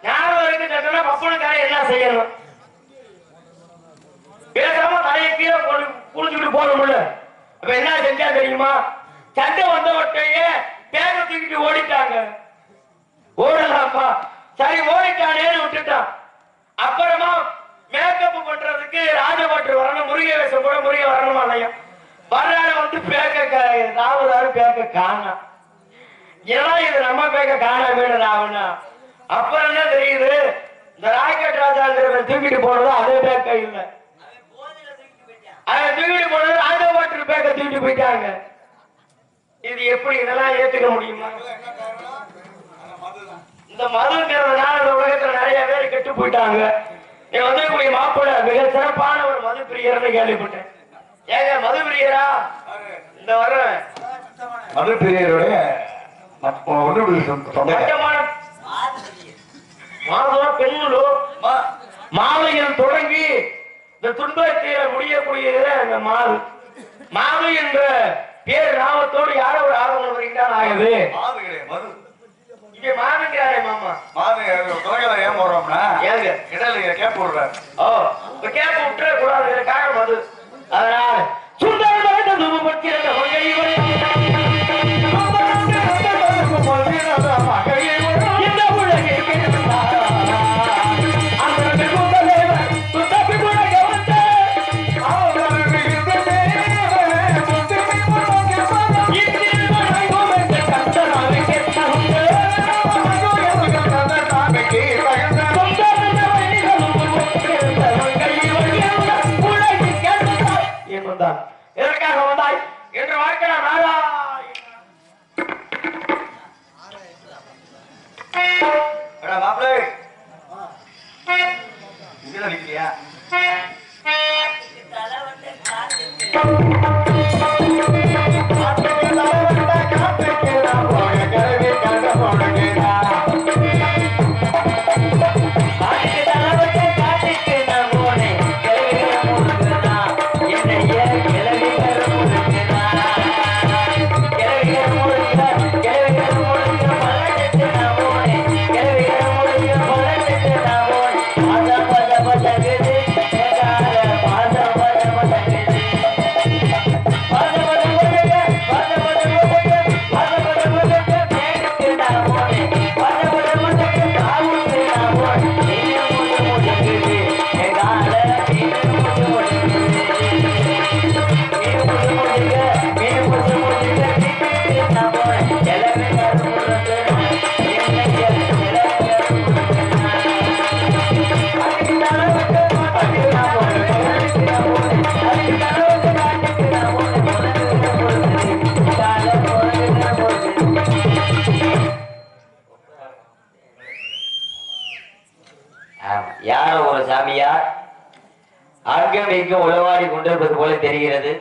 ஞாபகம் சட்டைனா பப்பனுக்காக என்ன செய்யணும்? பேசாம தலையை கீழே குளிச்சுட்டு போகணும்ல. அப்ப என்ன செஞ்சா தெரியுமா? சண்டை வந்தவட்டையே பேக தூக்கிட்டு ஓடிட்டாங்க. ஓடலாம்ப்பா சரி ஓடிட்டானேன்னு விட்டுட்டான். அப்புறமா மேக்கப் பண்றதுக்கு ராஜபாட்டு வரணும். முருகை வேஷம் போட முருகை வரணுமா இல்லையா? வர்றாரு வந்து பேக்க ராவதாரு பேக்க காணா. ஏன்னா இது நம்ம பேக்க காண வேணும் ராவணா. அப்புறம் தான் தெரியுது இந்த ராக்கெட் ராஜாங்கிறத தூக்கிட்டு போனது அதே பேக்க இல்லை. அதை தூக்கிட்டு போனது ராஜபாட்டு பேக்க தூக்கிட்டு போயிட்டாங்க. இது எப்படி இதெல்லாம் ஏத்துக்க முடியுமா? இந்த மதுங்கிறதுனால இந்த உலகத்துல நிறைய பேர் கெட்டு போயிட்டாங்க. நீ வந்துக்கூடிய மாப்பிள்ள மிக சிறப்பான ஒரு மது பிரியர்னு கேள்விப்பட்டேன். ஏங்க மது பிரியரா? இந்த வர மது பிரியருடைய மாதம் பெண்களோ மாலையில் தொடங்கி இந்த துன்பத்தை முடியக்கூடிய அந்த மாது மாது என்ற பேர் நாமத்தோடு யாரோ ஒரு ஆர்வம் வருகிறான் ஆகுது. இங்க மாதுங்கிறாரே மாமா. மாது ஏன் போடுறோம்னா ஏங்க இடையில கேப் விடுறாரு. கேப் விட்டுற கூடாது காரணம் அது. அதனால சுந்தரமாக துன்பப்படுத்தியிருந்த இந்த உலகிற்கு எதற்காக வந்தாய் என்று வாழ்க்கை மாப்பிள்ளை இதுல நிக்கிறியா? அங்கும் இங்கும் உளவாடி கொண்டிருப்பது போல தெரிகிறது.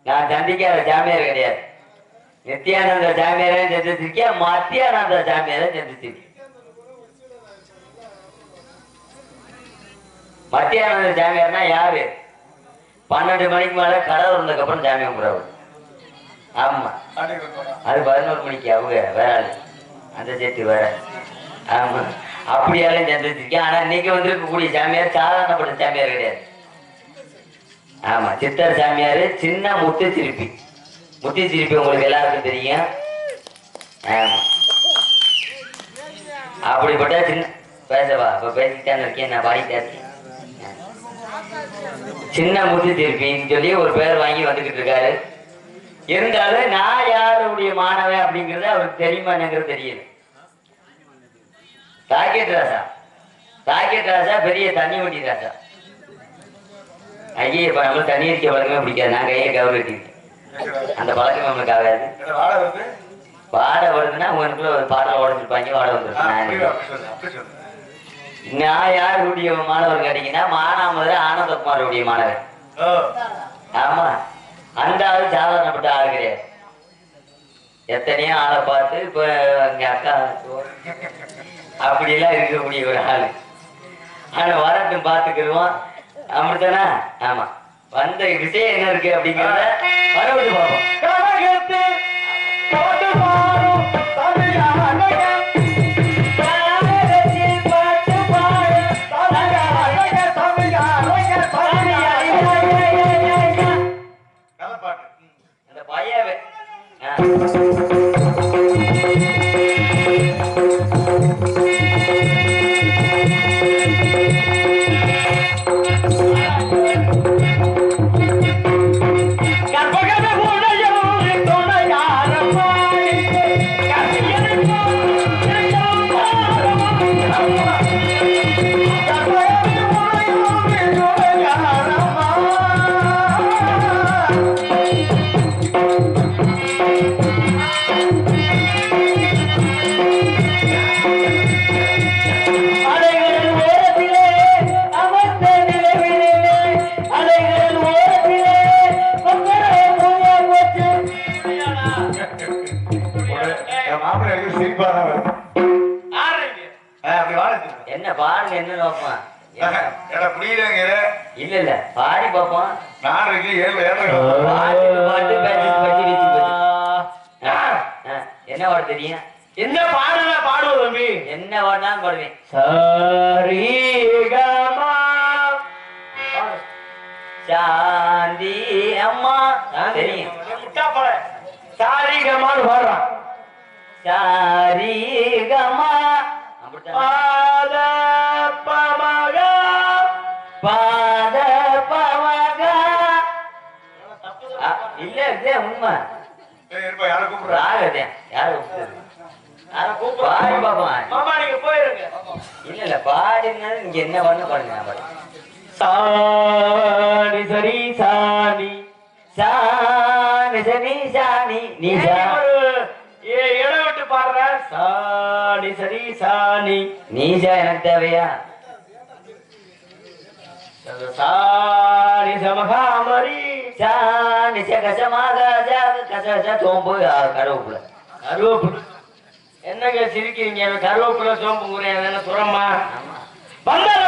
நான் சந்திக்காத சாமியார் கிடையாது. நித்யானந்த சாமியாரை சந்திச்சிருக்கேன், மத்தியானந்த சாமியாரை சந்திச்சிருக்கேன். மத்தியானந்த சாமியார்னா யாரு? 12 மணிக்கு மேல கடை வந்ததுக்கு அப்புறம் சாமி கும்பிடுறாரு. ஆமா, அது 11 மணிக்கு அவங்க வேற ஆளு, அந்த சேர்த்து வேற. ஆமா, அப்படியாலும் சந்திச்சிருக்கேன். ஆனா இன்னைக்கு வந்திருக்கக்கூடிய சாமியார் சாதாரணப்பட்ட சாமியார் கிடையாது. ஆமா, சித்தர் சாமியாரு, சின்ன முத்து சிரிப்பி. முத்தி சிரிப்பி உங்களுக்கு எல்லாருக்கும் தெரியும். ஆமா, அப்படிப்பட்ட சின்ன பேசவா இப்ப பேசிட்டான்னு இருக்கேன், நான் பாடிட்டே இருக்கேன். சின்ன முத்து சிரிப்பின்னு சொல்லி ஒரு பேர் வாங்கி வந்துகிட்டு இருக்காரு. இருந்தாலும் நான் யாருடைய மாணவன் அப்படிங்கறது அவருக்கு தெரியுமா என்னங்கிறது தெரியல. ராக்கெட் ராசா பெரிய தண்ணி வண்டி ராசா. ஐயே, இப்ப நம்மளுக்கு தண்ணி அடிக்க பழக்கமே பிடிக்காது. நான் கையை கவர் கட்டிருக்கேன், அந்த பழக்கம் நம்மளுக்கு ஆகாது. வாடை வருதுன்னா உங்களுக்குள்ள ஒரு பாடல உடஞ்சிருப்பாங்க, வாடை வந்துருக்கு. நான் யாருடைய மாணவர் கேட்டீங்கன்னா மானாமதுரை ஆனந்தகுமாருடைய மாணவர். ஆமா, அந்த ஆளு சாதாரணப்பட்ட ஆள் கிடையாது. எத்தனையோ ஆளை பார்த்து இப்ப எங்க அக்கா அப்படியெல்லாம் இருக்கக்கூடிய ஒரு ஆளு. ஆனா வரட்டும் பார்த்துக்கிடுவோம், அப்படித்தானா? ஆமா, வந்த விஷயம் என்ன இருக்கு அப்படிங்கிறத வரவிட்டு பார்ப்போம். அந்த பையவே என்ன பாருங்க, என்ன நோக்கமா? இல்ல இல்ல, பாடி பாப்போம். பாட்டு என்ன பாட தெரியும்? என்ன பாடுனா பாடுவோம் தம்பி, என்ன பாடினாலும் பாடுவேன். சரிகமா சாந்தி அம்மா தெரியும். சாரிகமான்னு பாடுறான். சாரிகமா பாத பமகா பாத பமகா. இல்ல இதே உண்மை. ராகதே யாரு பாடி பாப்பா. மாமா நீங்க போயிருங்க. இல்ல இல்ல, பாடினா நீங்க என்ன பண்ண பாடுங்க. சாணி சரி சாணி சாணி சரி சாணி நீ இடம் விட்டு பாடுற. சாணி சரி சாணி நீஜா எனக்கு தேவையா? சாணி சமகாமரி சாணி கசமாக கச சோம்பு கருவேப்புல. கருவேப்புல என்னங்க சிரிக்கிறீங்க? கருவேப்புல சோம்பு என்ன சுரமா வந்தாரு?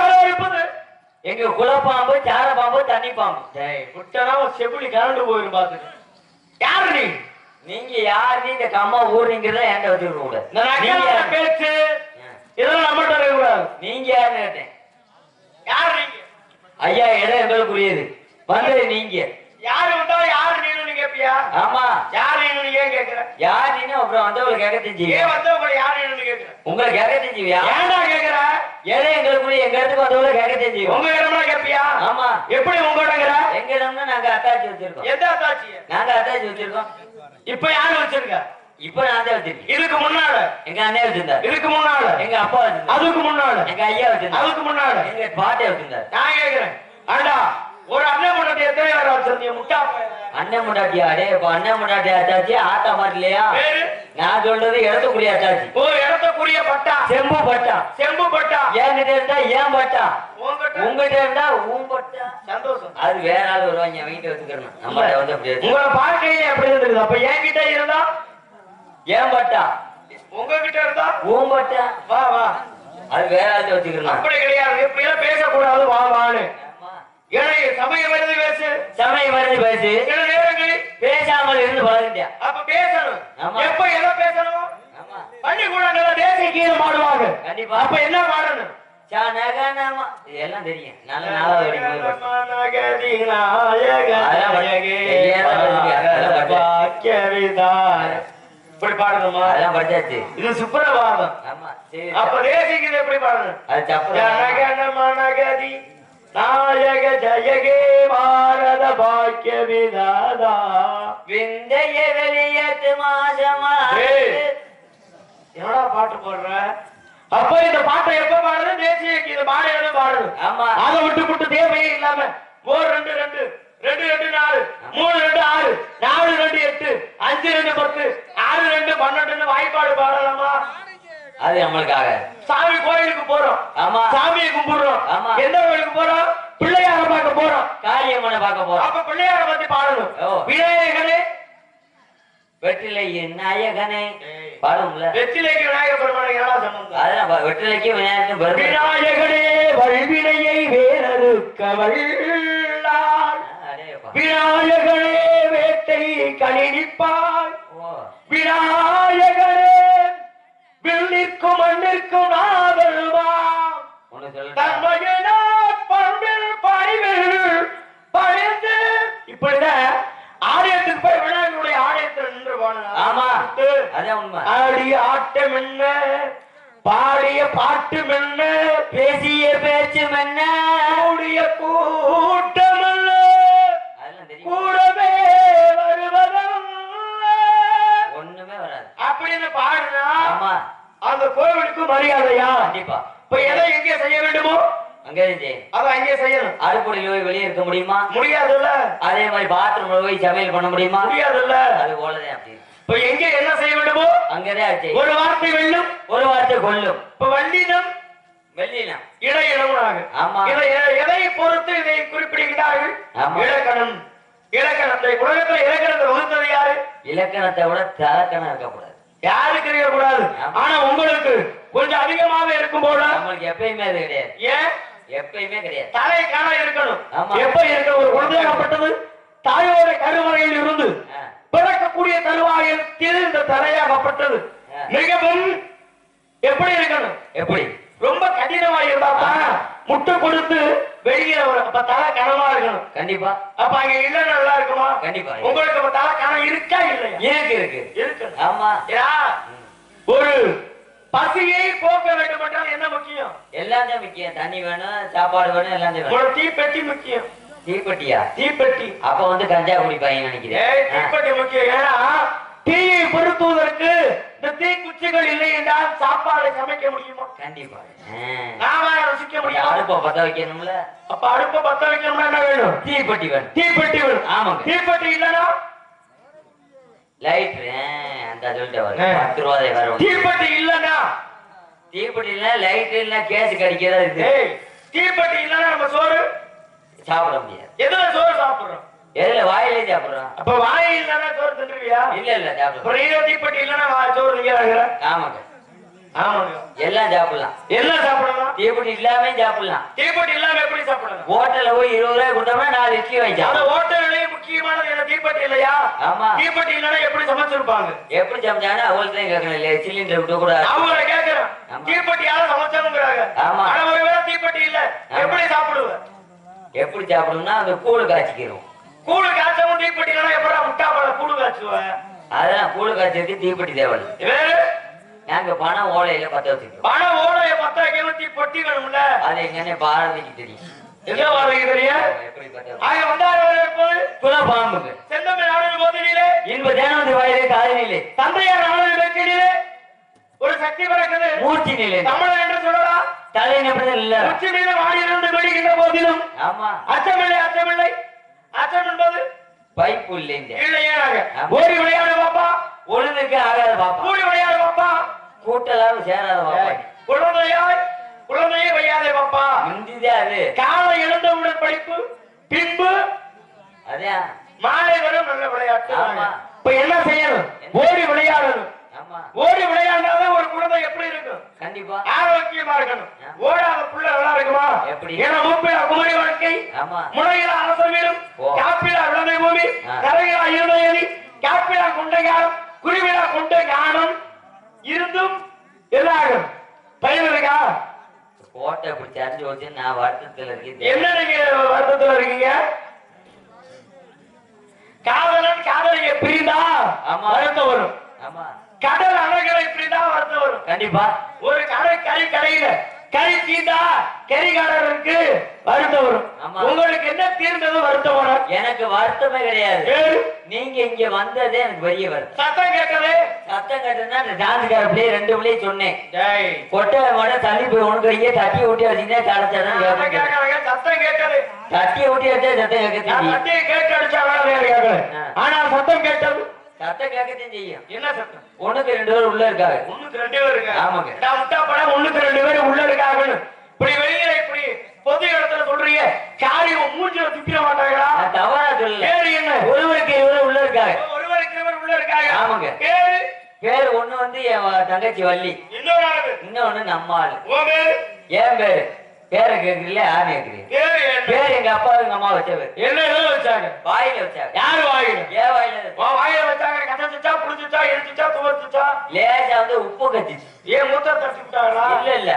எங்க குலப்பாம்பு, சார பாம்பு, தண்ணி பாம்பு. குட்டனா செப்புளி கரண்டு போயிரும் பாத்துக்க. யாரு நீ? நீங்க யாரு? இந்த கம்மா ஊருங்கிறத என்கிட்ட வச்சுக்க கூடாது. பேச்சு இதெல்லாம் நம்மகிட்ட இருக்க கூடாது. நீங்க யாருன்னு கேட்டேன். யாரு நீங்க? ஐயா, இடம் எங்களுக்குரியது. வந்தது நீங்க. யாரு வந்தாலும் யாரு நீனு கேப்பியா? ஆமா, யாரு நீனு ஏன் கேக்குற? யார் நீனு அப்புறம் வந்தவங்களை கேட்க தெரிஞ்சுங்க. ஏன் வந்தவங்களை யாரு நீனு கேக்குற? உங்களை கேட்க தெரிஞ்சுவியா? ஏன்டா கேக்குற? இடம் எங்களுக்குரிய, எங்க இடத்துக்கு வந்தவங்களை கேட்க தெரிஞ்சுங்க. உங்க இடம்னா கேப்பியா? ஆமா. எப்படி உங்க இடங்கிற? எங்க இடம்னா நாங்க அத்தாச்சி வச்சிருக்கோம். எந்த அத்தாச்சி? நாங்க அத்தாச்சி வச்சிருக்கோம். இப்ப யாரு வச்சிருக்க? இப்ப நான் தான் வச்சிருக்கேன். இதுக்கு முன்னால எங்க அண்ணன் வச்சிருந்தார். இதுக்கு முன்னால எங்க அப்பா வச்சிருந்தார். அதுக்கு முன்னால எங்க ஐயா வச்சிருந்தார். அதுக்கு முன்னால எங்க பாட்டை வச்சிருந்தார். நான் கேக்குறேன், ஆண்டா ஒரு அண்ணன் முன்னாடி எத்தனை பேர் வச்சிருந்தீங்க? முட்டா அண்ணன் முண்டாட்டியா? அடே, இப்ப அண்ணன் முண்டாட்டி அத்தாச்சி ஆத்தா மாதிரி இல்லையா? பேரு நான் சொல்றது இடத்துக்குரிய அத்தாச்சி. ஒரு இடத்துக்குரிய பட்டா, செம்பு பட்டா. செம்பு பட்டா என்கிட்ட இருந்தா ஏன் பட்டா? உங்ககிட்ட உங்ககிட்ட இருந்தா ஊம்பட்டா சந்தோஷம். அது வேற ஆள் வருவாங்க வாங்கிட்டு வச்சுக்கணும். நம்ம வந்து அப்படி உங்களோட வாழ்க்கையில எப்படி இருந்தது? அப்ப என்கிட்ட இருந்தா ஏன் பட்டா உங்ககிட்ட இருந்தா ஊம்பட்டா வா வா அது வேற ஆள்கிட்ட வச்சுக்கணும். அப்படி கிடையாது. இப்படி எல்லாம் பேசக்கூடாது. வா வான்னு ஏன்னா சமயம் வருது பேசு, சமயம் வருது பேசு. சில நேரங்களில் பேசாமல் இருந்து பழகிட்டியா? அப்ப பேசணும். ஆமா. எப்ப எதை பேசணும்? ஆமா பள்ளிக்கூடங்கள தேசிய கீதம் பாடுவாங்க. கண்டிப்பா. அப்ப என்ன பாடணும்? சனகனமா இதெல்லாம் தெரியும். நல்ல நாளாவது வரைக்கும் ஜனகணமனகதி நாயகனே வாக்கியவிதான. இப்படி பாடணுமா? அதெல்லாம் படிச்சாச்சு. இது சுப்பிரபாதம். ஆமா சரி. அப்ப தேசிய கீதம் எப்படி பாடணும்? அது தப்பு. ஜனகணமனகதி நாயக ஜயகே பாரத பாக்கிய விதாதா. விந்தைய வெளியேற்று மாசமா. என்னடா பாட்டு போடுற? அப்ப இந்த பாட்டை எப்ப பாடுறது? தேசிய கீத பாடுறது பாடுறது. ஆமா. அதை விட்டு தேவையே இல்லாம 4 2 2 2 2 4 3 2 6 4 2 8 5 2 10 6 2 12 வாய்ப்பாடு பாடலாமா? அது நம்மளுக்காக சாமி கோயிலுக்கு போறோம். ஆமா. சாமியை கும்பிடுறோம். ஆமா. எந்த கோயிலுக்கு போறோம்? பிள்ளையார பார்க்க போறோம். காரியம்மனை பார்க்க போறோம். அப்ப பிள்ளையார பத்தி பாடணும். ஓ. விநாயகனே வெற்றிலையின் நாயகனே பாடும்ல. வெற்றிலைக்கு விநாயக பெருமானுக்கு என்னடா சம்பந்தம்? அதான் வெற்றிலைக்கு விநாயகன் வரும். விநாயகனே வல்வினையை வேறறுக்க வல்லார். விநாயகனே வேட்டை கணினிப்பாய். விநாயகனே வில்லிற்கும் மண்ணிற்கும் நாவல்வாம். ஒண்ணு சொல்லு. தன்மையினார் பண்பில் பணிவில் பணிந்து. இப்படிதான் ஆலயத்துக்கு போய் விநாயகனுடைய ஆலயத்தில் நின்று போனா. ஆமா அதான் உண்மை. ஆடிய ஆட்டம் என்ன, பாடிய பாட்டு என்ன, பேசிய பேச்சு என்ன, கூடிய கூட்டம் என்ன, அதெல்லாம் தெரியும். கூடவே வருவதல்ல. ஒண்ணுமே வராது அப்படின்னு பாடுனா ஆமா அந்த கோவிலுக்கு மரியாதையா? கண்டிப்பா. இப்ப எதை எங்கே செய்ய வேண்டுமோ அங்கேயும் செய்யும். அதை அங்கே செய்யணும். அடுப்படியில் போய் வெளியே இருக்க முடியுமா? முடியாதுல்ல. அதே மாதிரி பாத்ரூம்ல போய் சமையல் பண்ண முடியுமா? முடியாதுல்ல. அது போலதான் அப்படி. இப்ப எங்க என்ன செய்ய வேண்டுமோ அங்கதான் செய்யும். ஒரு வார்த்தை வெல்லும், ஒரு வார்த்தை கொல்லும். இப்ப வல்லினம் வெள்ளினம் இடையினமாக. ஆமா. எதை பொறுத்து இதை குறிப்பிடுகிறார்கள்? ஆமா. இலக்கணம். இலக்கணத்தை உலகத்துல இலக்கணத்தை வகுத்தது யாரு? இலக்கணத்தை விட தலக்கணம் இருக்கக்கூடாது. யாருக்கு இருக்கக்கூடாது. ஆனா உங்களுக்கு கொஞ்சம் அதிகமாவே இருக்கும் போல நம்மளுக்கு எப்பயுமே அது கிடையாது. ஏன்? எப்பயுமே கிடையாது. தலை காண இருக்கணும். ஆமா. எப்ப இருக்க ஒரு குழந்தையாகப்பட்டது தாயோட கருவறையில் இருந்து பிறக்கக்கூடிய தருவாயில் இந்த தலையாகப்பட்டது மிகவும் எப்படி இருக்கணும்? எப்படி? ரொம்ப கடினமா இருந்தா முட்டை கொடுத்து வெளியில வரும். அப்ப தலை கனமா இருக்கணும். கண்டிப்பா. அப்ப அங்க இல்ல நல்லா இருக்குமா? கண்டிப்பா. உங்களுக்கு அப்ப தலை கனம் இருக்கா இல்லையா? இருக்கு. இருக்கு. ஆமா. ஒரு பசியை போக்க வேண்டும் என்றால் என்ன முக்கியம்? எல்லாமே முக்கியம். தண்ணி வேணும், சாப்பாடு வேணும், எல்லாமே வேணும். ஒரு தீப்பெட்டி முக்கியம். தீப்பெட்டியா? தீப்பெட்டி. அப்ப வந்து கஞ்சா குடிப்பாங்க நினைக்கிறேன். தீப்பெட்டி முக்கியம். ஏன்னா தீயை பொருத்துவதற்கு இந்த தீக்குச்சிகள் இல்லை என்றால் சாப்பாடு சமைக்க முடியுமா? கண்டிப்பா. நாம ருசிக்க முடியும். அடுப்பை பத்த வைக்கணும்ல. அப்ப அடுப்பை பத்த வைக்கணும்னா என்ன வேணும்? தீப்பெட்டி வேணும். தீப்பெட்டி வேணும். ஆமாங்க. தீப்பெட்டி இல்லனா லைட். அந்த சொல்லிட்டு வரும் 10 ரூபாய் வரும். தீப்பெட்டி இல்லனா தீப்பெட்டி இல்ல, லைட் இல்ல, கேஸ் கடிக்கிறதா இருக்கு. தீப்பெட்டி இல்லனா நம்ம சோறு சாப்பிட முடியாது. எதுல சோறு சாப்பிடுறோம்? எதுல? வாயிலே சாப்பிடுறோம். அப்ப வாய் இல்லனா சோறு தின்றுவியா? இல்ல சாப்பிடுறோம். தீப்பெட்டி இல்லனா சோறு திங்கிறாங்க. ஆமாங்க. ஆமாங்க. எல்லாம் சாப்பிடலாம். எல்லாம் சாப்பிடலாம். தீப்பெட்டி இல்லாம சாப்பிடலாம். தீப்பெட்டி இல்லாம எப்படி சாப்பிடலாம்? ஹோட்டல்ல போய் 20 ரூபாய் கொடுத்தோம்னா 4 இட்லி வாங்கி அந்த ஹோட்டல்லே முக்கியமானது என்ன? தீப்பெட்டி இல்லையா? ஆமா. தீப்பெட்டி இல்லனா எப்படி சமைச்சிருப்பாங்க? எப்படி சமைச்சாங்கன்னா அவங்கள்ட்ட கேட்கணும். இல்ல சிலிண்டர் விட்டு கூட அவங்கள கேட்கறேன். தீப்பெட்டி யாரும் சமைச்சாங்கிறாங்க. ஆமா. ஆனா ஒருவேளை தீப்பெட்டி இல்ல எப்படி சாப்பிடுவ? எப்படி சாப்பிடணும்னா அந்த கூழு காய்ச்சிக்கிறோம். கூழு காய்ச்சவும் தீப்பெட்டி இல்லனா எப்படா முட்டா பழ கூழு காய்ச்சுவ? அதெல்லாம் கூழு காய்ச்சதுக்கு தீப்பெட்டி தேவை. வேற நாங்க பணம் ஓலையில பத்த வச்சுக்கிறோம். பணம் ஓலைய பத்த வைக்கணும். தீப்பெட்டி வேணும்ல. அது எங்கன்னே பாரதிக்கு தெரியும். என்ன பாரதிக்கு தெரியும்? எப்படி பத்த ஆக வந்தார் குலபாம்புக்கு செந்தமிழ் நாடு போதிலே இன்ப தேனவதி வாயிலே காதலிலே தந்தையார் நாடு வெற்றிலே ஒரு சக்தி பிறக்குது. மூர்த்தி நிலை தமிழன் என்று சொல்லலாம். தலை நிமிடம் இல்ல. உச்சி மீது வாடியிலிருந்து வெடிக்கின்ற போதிலும் ஆமா. அச்சமில்லை. அச்சம் என்பது பைப்பு இல்லைங்க. இல்லையே. ஓடி விளையாடு பாப்பா. ஒழுங்குக்கு ஆகாத பாப்பா. கூடி விளையாடு பாப்பா. கூட்டலாம் சேராத பாப்பா. குழந்தையாய் குழந்தையே வையாதே பாப்பா. முந்திதே அது. காலை எழுந்தவுடன் படிப்பு, பின்பு அதான் மாலை வரும் நல்ல விளையாட்டு. ஆமா. இப்ப என்ன செய்யணும்? ஓடி விளையாடணும். ஆமா. ஓடி விளையாண்டாதான் ஒரு குழந்தை எப்படி இருக்கும்? கண்டிப்பா ஆரோக்கியமா இருக்கணும். ஓடாத புள்ள நல்லா இருக்குமா? எப்படி? ஏன்னா மூப்பிலா குமரி வாழ்க்கை, ஆமா. முனையிலா அரசமீரும், காப்பிலா விளமை பூமி, கரையிலா இருதயதி, காப்பிலா கொண்டை காலம், குருவிலா கொண்டை காலம் இருந்தும் எல்லாரும் பயிர் இருக்கா? கோட்டை இப்படி சரிஞ்சு வச்சு நான் வருத்தத்துல இருக்கேன். என்ன நீங்க வருத்தத்துல இருக்கீங்க? காதலன் காதலியை பிரிந்தா வருத்தம் வரும். ஆமா. கடல் அலைகளை பிரிந்தா வருத்தம் வரும். கண்டிப்பா. ஒரு கடை கடையில கறி தீந்தா கறிகாரருக்கு வருத்தம் வரும். உங்களுக்கு என்ன தீர்ந்தது வருத்தம் வரும்? எனக்கு வருத்தமே கிடையாது. நீங்க இங்க வந்ததே எனக்கு பெரிய வருத்தம். சத்தம் கேட்கவே சத்தம் கேட்டதுன்னா அந்த டான்ஸ்கார பிள்ளைய 2 பிள்ளைய சொன்னேன். கொட்டை மாட தள்ளி போய் உனக்கு இங்கே தட்டி ஊட்டி வச்சீங்கன்னா கிடைச்சாதான் சத்தம் கேட்கவே. தட்டி ஊட்டி வச்சா சத்தம் கேட்க கேட்டு அடிச்சா கேட்கல. ஆனா சத்தம் கேட்டது சத்தம் கேட்கத்தையும் செய்யும். என்ன சத்தம்? 1க்கு 2 பேர் உள்ள இருக்காங்க. 1க்கு 2 பேர் இருக்காங்க. ஆமாங்க. நான் முட்டா படம் 1க்கு 2 பேர் உள்ள இருக்காங்க. இப்படி வெளியில இப்படி பொது இடத்துல சொல்றீங்க. காரியம் மூஞ்சில துப்பிட மாட்டாங்களா? நான் தவறா சொல்லல. பேரு என்ன? ஒருவருக்கு 2 உள்ள இருக்காங்க. ஒருவருக்கு 2 உள்ள இருக்காங்க. ஆமாங்க. பேரு ஒண்ணு வந்து என் தங்கச்சி வள்ளி, இன்னொன்னு நம்ம ஆளு. என் பேரு பேரை கேக்குறீங்களே யாரு கேக்குறீங்க? பேர் எங்க அப்பா எங்க அம்மா வச்ச பேர். என்ன வச்சாங்க? வாயில வச்சாங்க. யாரு வாயில? ஏன் வாயில? வாயில வச்சாங்க. கசச்சுச்சா, புடிச்சுச்சா, எடுத்துச்சா, துவச்சுச்சா? லேசா வந்து உப்பு கத்திச்சு. ஏன் மூத்த தட்டி விட்டாங்களா? இல்ல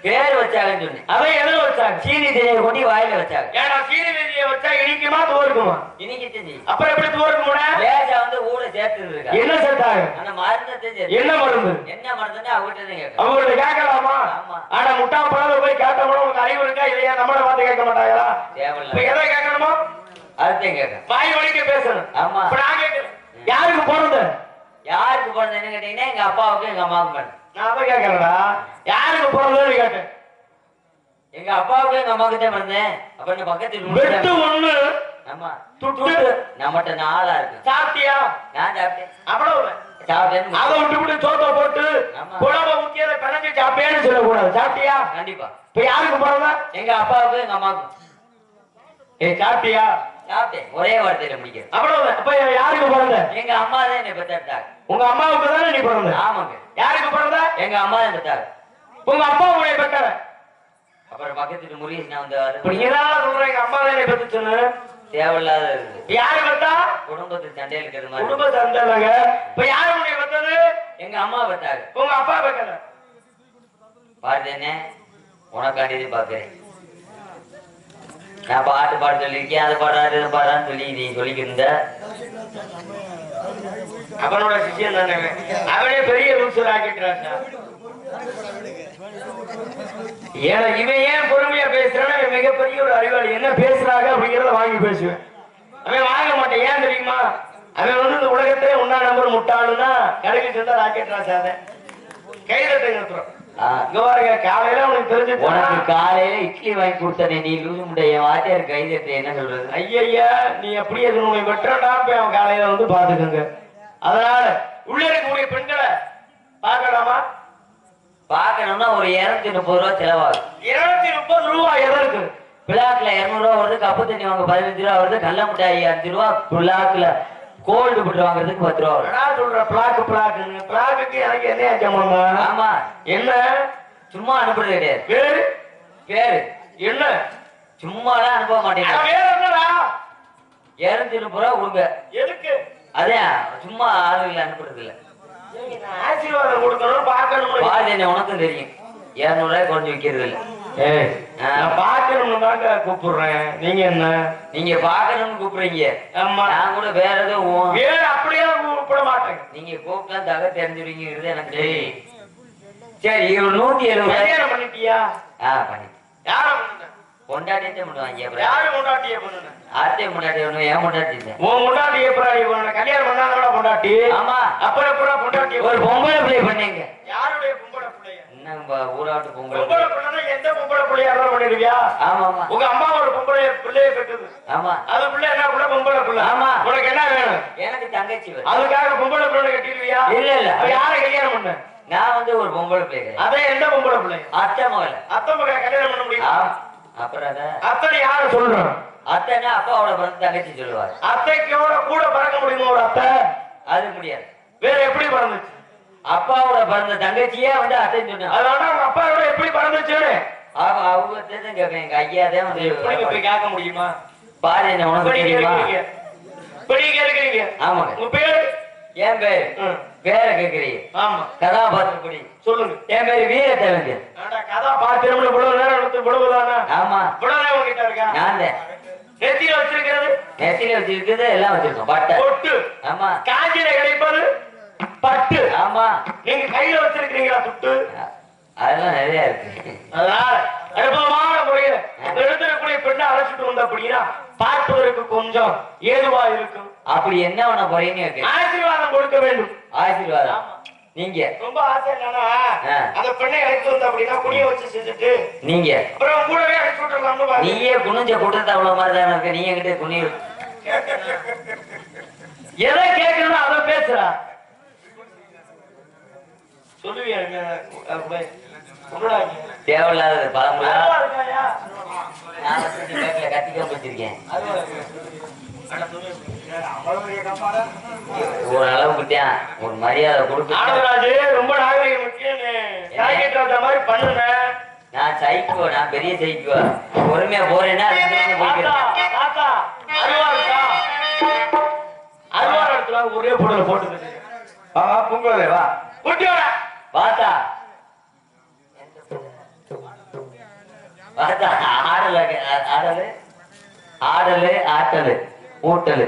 பேர் வச்சாங்கன்னு சொன்னேன். அதான் எதுல வச்சாங்க? சீனி தேயை கொண்டு வாயில வச்சாங்க. ஏன்னா சீனி தேதியை வச்சா இனிக்குமா துவருக்குமா? இனிக்கு செஞ்சு. அப்புறம் எப்படி துவருக்க முடியும்? லேசா வந்து ஊட சேர்த்து இருக்காங்க. என்ன சேர்த்தாங்க? அந்த மருந்தை என்ன மருந்து? என்ன மருந்துன்னு அவங்ககிட்ட கேட்க. அவங்கள்ட்ட கேட்கலாமா? ஆனா முட்டா பழம் போய் கேட்டோம்னா உனக்கு அறிவு இருக்கா இல்லையா? நம்மள பார்த்து கேட்க மாட்டாங்களா? தேவையில்ல. எதை கேட்கணுமோ அதுதான் கேட்க. வாய் வலிக்க பேசணும். ஆமா. இப்ப நான் கேட்கிறேன், யாருக்கு பிறந்த? யாருக்கு பிறந்தேன்னு கேட்டீங்கன்னா எங்க அப்பாவுக்கு எங்க அம்மாவுக்கு பிறந்த. நான் அதை கேட்கறேன்டா. யாருக்கு பிறந்ததுன்னு கேட்டேன். எங்க அப்பாவுக்கு எங்க அம்மாவுக்கு தான் பிறந்தேன். அப்புறம் பக்கத்துல வெட்டு ஒண்ணு. ஆமா. துட்டு நம்மகிட்ட 4 இருக்கு. சாப்பிட்டியா? நான் சாப்பிட்டேன். அவ்வளவு சாப்பிட்டேன். அதை விட்டு சோத்த போட்டு குழம்ப ஊத்தியதை பிணைஞ்சு சாப்பிட்டேன்னு சொல்லக்கூடாது. சாப்பிட்டியா? கண்டிப்பா. இப்ப யாருக்கு பிறந்த? எங்க அப்பாவுக்கு எங்க அம்மாவுக்கு. சாப்பிட்டியா? சாப்பிட்டேன். ஒரே வார்த்தையில முடிக்க. அவ்வளவு. அப்ப யாருக்கு பிறந்த? எங்க அம்மா தான் என்னை பெத்தாங்க. உங்க அம்மாவுக்கு தானே நீ பிறந்த? ஆமாங்க. யாருக்கு பிறந்த? எங்க அம்மா தான் பெத்தாங்க. உங்க அப்பா உன்னை பெற்ற. அப்புறம் பக்கத்துக்கு முருகேஷ் நான் வந்து இப்ப நீ தான் சொல்ற எங்க அம்மா தான் என்னை பெற்றுச்சுன்னு. தேவையில்லாத இருக்கு. யாரு பெத்தா? குடும்பத்துக்கு சண்டையில் இருக்கிற மாதிரி. குடும்ப சண்டைங்க. இப்ப யாரு உன்னை பெற்றது? எங்க அம்மா பெத்தாங்க. உங்க அப்பா பெற்ற. பாருதேனே உனக்காண்டி பாக்குறேன். நான் பாட்டு பாட சொல்லியிருக்கேன். அதை பாடாது இதை பாடான்னு சொல்லி நீ சொல்லிக்கிருந்த. அவனோட சிஷியன் தானே. அவனே பெரிய ரூல்ஸ் ஆக்கிட்டான். ஏன்னா இவன் ஏன் பொறுமையா பேசுறான்னா மிகப்பெரிய ஒரு அறிவாளி. என்ன பேசுறாங்க அப்படிங்கறத வாங்கி பேசுவேன். அவன் வாங்க மாட்டேன். ஏன் தெரியுமா? அவன் வந்து இந்த உலகத்திலே ஒன்னா நம்பர் முட்டாளுன்னா கடைக்கு சேர்ந்தா ராக்கெட் ராசாத கைதட்டை நிறுத்துறோம். இங்க பாருங்க, காலையில உனக்கு தெரிஞ்சு உனக்கு காலையில இட்லி வாங்கி கொடுத்தனே நீ லூசு முட்டை என் வாத்தியார் கைதட்டை என்ன சொல்றது? ஐயா நீ அப்படியே உனக்கு வெட்டுறா போய் அவன் காலையில வந்து பாத்துக்கோங்க. அதனால உள்ள இருக்கக்கூடிய பெண்களை பார்க்கலாமா? பாக்கணும்னா ஒரு 230 ரூபா செலவாகும். 230 ரூபாய் எதற்கு? பிளாக்ல 200 ரூபா வருது. கப்பு தண்ணி வாங்க 15 ரூபா வருது. கல்ல மிட்டாய் 5 ரூபா. பிளாக்ல கோல்டு புட்டு வாங்குறதுக்கு 10 ரூபா வரும். சொல்ற பிளாக்கு எனக்கு என்ன ஆச்சமா? ஆமா. என்ன சும்மா அனுப்புறது கிடையாது. பேரு பேரு என்ன? சும்மாலாம் அனுப்ப மாட்டேங்க. வேற என்னடா? 230 ரூபா கொடுங்க. எதுக்கு? அதான் சும்மா ஆளுகளை அனுப்புறது இல்ல. ஆசீர்வாதம் கொடுக்கணும் பார்க்கணும். பாது என்ன உனக்கும் தெரியும். 200 ரூபாய் கொஞ்சம் விற்கிறது இல்ல. நான் பார்க்கணும்னு தாங்க கூப்பிடுறேன். நீங்க என்ன? நீங்க பாக்கணும்னு கூப்பிடுறீங்க. ஆமா. நான் கூட வேற எதுவும் வேற அப்படியே கூப்பிட மாட்டேன். நீங்க கூப்பிட்டா தக தெரிஞ்சுருவீங்கிறது எனக்கு தெரியும். சரி 170 கல்யாணம் பண்ணிட்டியா? பண்ணி. யார பண்ணுன? பொண்டாட்டியே பண்ணுவாங்க. யாரு பொண்டாட்டியே பண்ணுன? ஆர்த்தே பொண்டாட்டி ஒண்ணு ஏன் பொண்டாட்டி இல்லை. உன் பொண்டாட்டி எப்படி பண்ண? கல்யாணம் பண்ணாதோட பொண்டாட்டி. ஆமா. அப்புறம் எப்படா பொண்டாட்டி? ஒரு பொம்பளை பிள்ளை பண்ணீங்க. யாருடைய பொம்பளை பிள்ளைய? என்ன ஊராட்டு பொம்பளை பிள்ளை? எந்த பொம்பளை பிள்ளையா பண்ணிடுவியா? ஆமா ஆமா. உங்க அம்மா ஒரு பொம்பளை பிள்ளைய பெற்றது. ஆமா. அது பிள்ளை என்ன கூட பொம்பளை பிள்ளை. ஆமா. உனக்கு என்ன வேணும்? எனக்கு தங்கச்சி. அதுக்காக பொம்பளை பிள்ளை கட்டிடுவியா? இல்ல இல்ல. யாரை கல்யாணம் பண்ண? நான் வந்து ஒரு பொம்பளை பிள்ளை. அதான் எந்த பொம்பளை பிள்ளை? அத்தை மகளை. அத்தை மகளை கல்யாணம் பண்ண முடியுமா? அப்புறம் அதான் அத்தனை யாரு சொல்றோம்? அத்தைன்னா அப்பாவோட பிறந்த தங்கச்சி சொல்லுவாரு. அத்தைக்கோட கூட பிறக்க முடியுமா ஒரு அத்தை? அது முடியாது. வேற எப்படி பிறந்துச்சு? அப்பாவோட பிறந்த தங்கச்சியே வந்து அத்தைன்னு சொன்னாங்க. அதனால உங்க அப்பாவோட எப்படி பிறந்துச்சுன்னு அவங்க தான் கேட்பேன். எங்க ஐயாதான் வந்து எப்படி போய் கேட்க முடியுமா? பாரு என்ன உனக்கு தெரியுமா? இருக்கிறீங்க. ஆமாங்க. உங்க பேரு? என் பேரு பேர கேக்குறீங்க. ஆமா. கதாபாத்திரப்படி சொல்லுங்க. என் பேரு வீரத்தேவன். கதாபாத்திரம் இவ்வளவு நேரம் எடுத்து விடுவதானா? ஆமா. இவ்வளவு நேரம் உங்ககிட்ட இருக்கா? நான் தான். நெத்தியில வச்சிருக்கிறது? நெத்தியில வச்சிருக்கிறது எல்லாம் வச்சிருக்கோம். பட்டை. பொட்டு. ஆமா. காஞ்சில கிடைப்பது பட்டு. ஆமா. நீங்க கையில வச்சிருக்கீங்களா துட்டு? அதெல்லாம் நிறைய இருக்கு. அதனால அற்புதமான முறையில எடுத்துக்கூடிய பெண்ணை அழைச்சிட்டு வந்த அப்படின்னா பார்ப்பதற்கு கொஞ்சம் ஏதுவா இருக்கும். அப்படி என்ன பண்ண போறீங்கன்னு இருக்கு. ஆசீர்வாதம் கொடுக்க வேண்டும். ஆசீர்வாதம் நீங்க ரொம்ப ஆசை என்னன்னா அந்த பெண்ணை அழைத்து வந்த அப்படின்னா குனிய வச்சு செஞ்சுட்டு நீங்க அப்புறம் கூடவே அழைச்சு விட்டுறலாம்னு. நீயே குனிஞ்ச கூட்டத்தை அவ்வளவு மாதிரி தானே இருக்கு. நீ என்கிட்ட குனிய எதை கேட்கணும் அதை பேசுறா சொல்லுவியா? தேவையில்லாத பழமுள்ள கத்திக்க வச்சிருக்கேன். ஒரு அளவுக்கு ஒரு மரியாதை கொடுக்க. ரொம்ப நாகரிகம் மாதிரி பண்ணுங்க. நான் சைக்குவா, நான் பெரிய சைக்குவா. பொறுமையா போறேன்னா ஒரே போடல போட்டு பொங்கலே வா பார்த்தா பார்த்தா ஆடல ஆடலு ஆடலு ஆட்டலு ஊட்டலு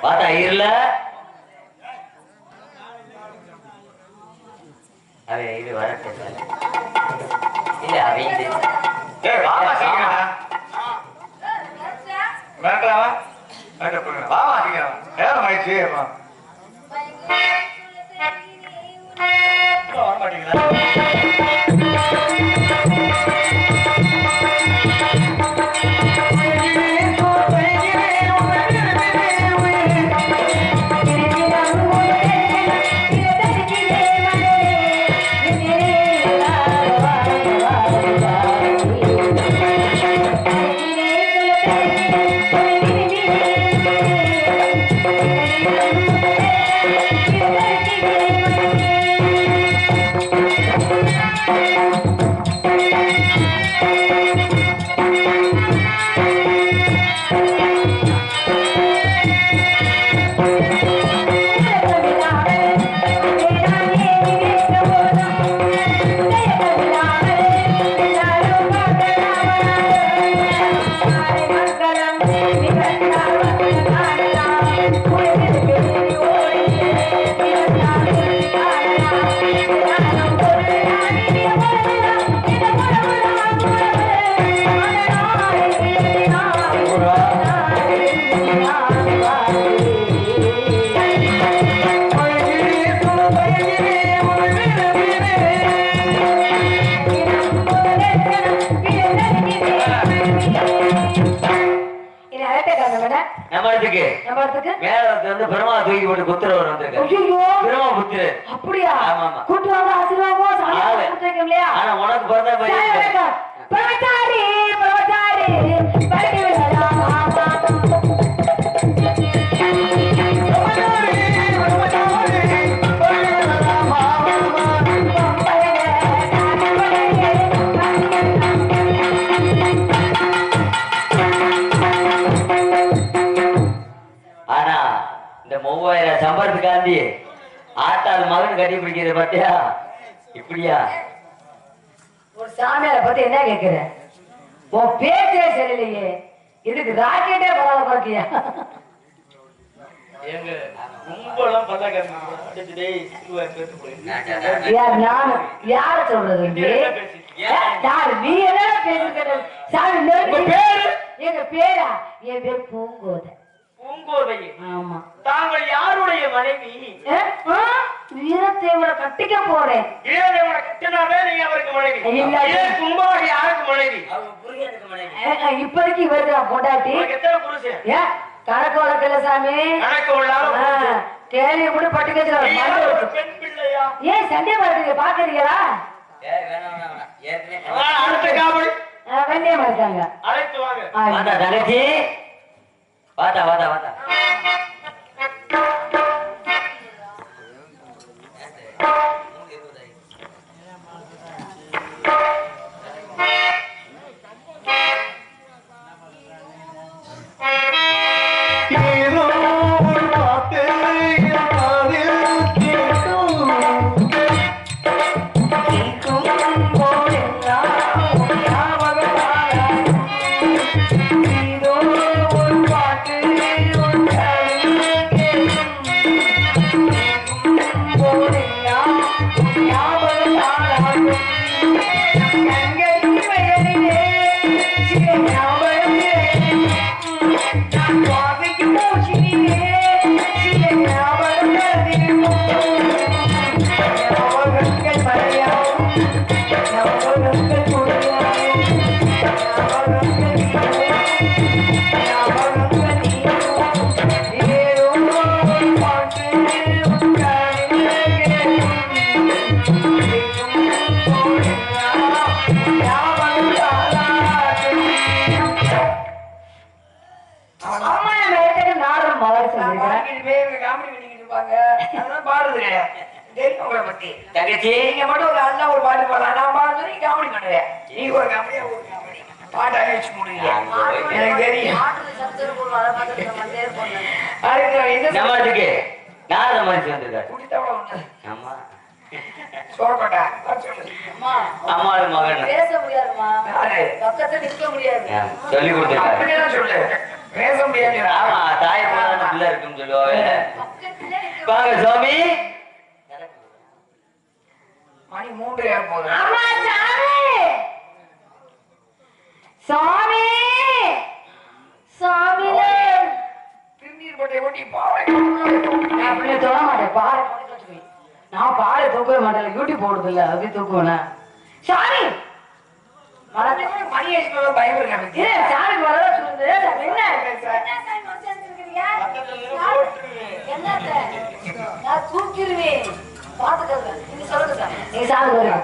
பார்த்தா இருல அவன் இது வரட்டு இல்ல அவன் நேரம் ஆயிடுச்சு. பெருமா தூக்கி போட்டு குத்துறவர் வந்திருக்காரு. அப்படியா? ஆமா. கூட்டுவாங்க ஆசீர்வாதம் இல்லையா? ஆனா உனக்கு பிறந்த பையன் பிரவச்சாரி பிரவச்சாரி படி விடலாம். ஆனா இந்த 3000 சம்பளத்துக்காண்டி ஆட்டாள் மகன் கட்டி பிடிக்கிறது பாத்தியா? இப்படியா ஒரு சாமியார பத்தி என்ன கேக்குற? உன் பேச்சே சரியில்லையே. இதுக்கு ராக்கெட்டே பரவாயில்ல பாக்கியா? யார சொல்றது? யாரு நீ என்ன பேசுறது? சாமி எங்க பேரா? என் பேர் பூங்கோதை. ஆமா. தாங்கள் யாருடைய மனைவி? வீரத்தேவனை கட்டிக்க போறேன். வீரத்தேவனை கட்டினாவே நீங்க அவருக்கு மனைவி. கும்பமாக யாருக்கு மனைவி? இப்போதைக்கு இவருக்கு நான் பொண்டாட்டி. எத்தனை புருஷன்? கணக்கு வழக்கல சாமி. கணக்கு கேள்வி கூட பட்டு நீ கேட்கல யார் ஒரு பெண் பிள்ளையா? ஏன் சண்டை வளர்த்துங்க பாக்குறீங்களா அடுத்த காவல் கண்ணியமா இருக்காங்க அழைத்து வாங்க. வாடா தங்கச்சி, வாடா வாடா வாடா. ஏதோ ஒரு பாட்டு என் காதில் கேட்கும். கேட்கும் போதெல்லாம் ஞாபகம் வராது. இதோ ஒரு பாட்டு உன் காதில் கேட்கும். கேட்கும் போதெல்லாம் ஞாபகம் வராது. கண்களின் வயலிலே சில ஞாபகம் நான் சுவாசிக்கும் மூச்சினிலே சில ஞாபகங்கள் இருக்கும். ஞாபகங்கள் மறையாகும், ஞாபகங்கள் புரியாகும், ஞாபகங்கள் நீங்கும், ஞாபகங்கள் நீங்கும். ஏதோ ஒரு பாட்டு உன் காதில் கேட்கும். கேட்கும் போதெல்லாம் ஞாபகம் தாளாட்டும். அம்மா மேற்கு நாடும் மலர் சொல்லிருக்கிறேன். காமெடி பண்ணிக்கிட்டு இருப்பாங்க. அதெல்லாம் பாடுறது கிடையாது. தெரியும் உங்களை பத்தி. தங்கச்சி, நீங்க மட்டும் ஒரு அண்ணா ஒரு பாட்டு பாடலாம். நான் பாடுறது நீ காமெடி பண்ணுவேன். நீ ஒரு காமெடியா ஒரு காமெடி பாட்டாக வச்சு முடியுங்க. எனக்கு தெரியும். அதுக்கு என்ன நம்மளுக்கு நாரத மனுஷன் வந்திருக்காரு. குடித்தவள ஒண்ணு ஆமா, சோழப்பட்டா சொல்லு. அம்மாவோட மகன் பேச முடியாதுமா, யாரு? பக்கத்துல நிக்க முடியாது. சொல்லி கொடுத்துருக்காரு. அப்படியேதான் சொல்லு. பேச முடியாது. ஆமா, தாய் போன பிள்ளை இருக்குன்னு சொல்லுவாங்க. பக்கத்துல நிக்க வாங்க சுவாமி. மணி 3 போகுது. அம்மா சாமி, சாமி, சாமிலே. திருநீர் பட்டை கொட்டி பாவை. நான் அப்படியே தொட மாட்டேன், பாரு நான் பாரு தூக்கவே மாட்டேன். யூடியூப் போடுறது இல்ல, அப்படி தூக்குவேன். சாமி மணி ஆயிடுச்சு பயம் இருக்காங்க. சாமி வரதா சொல்லுது. என்ன நான் தூக்கிடுவேன். பாத்துக்கோங்க, நீங்க சொல்லுங்க சார். நீங்க சாமி வருங்க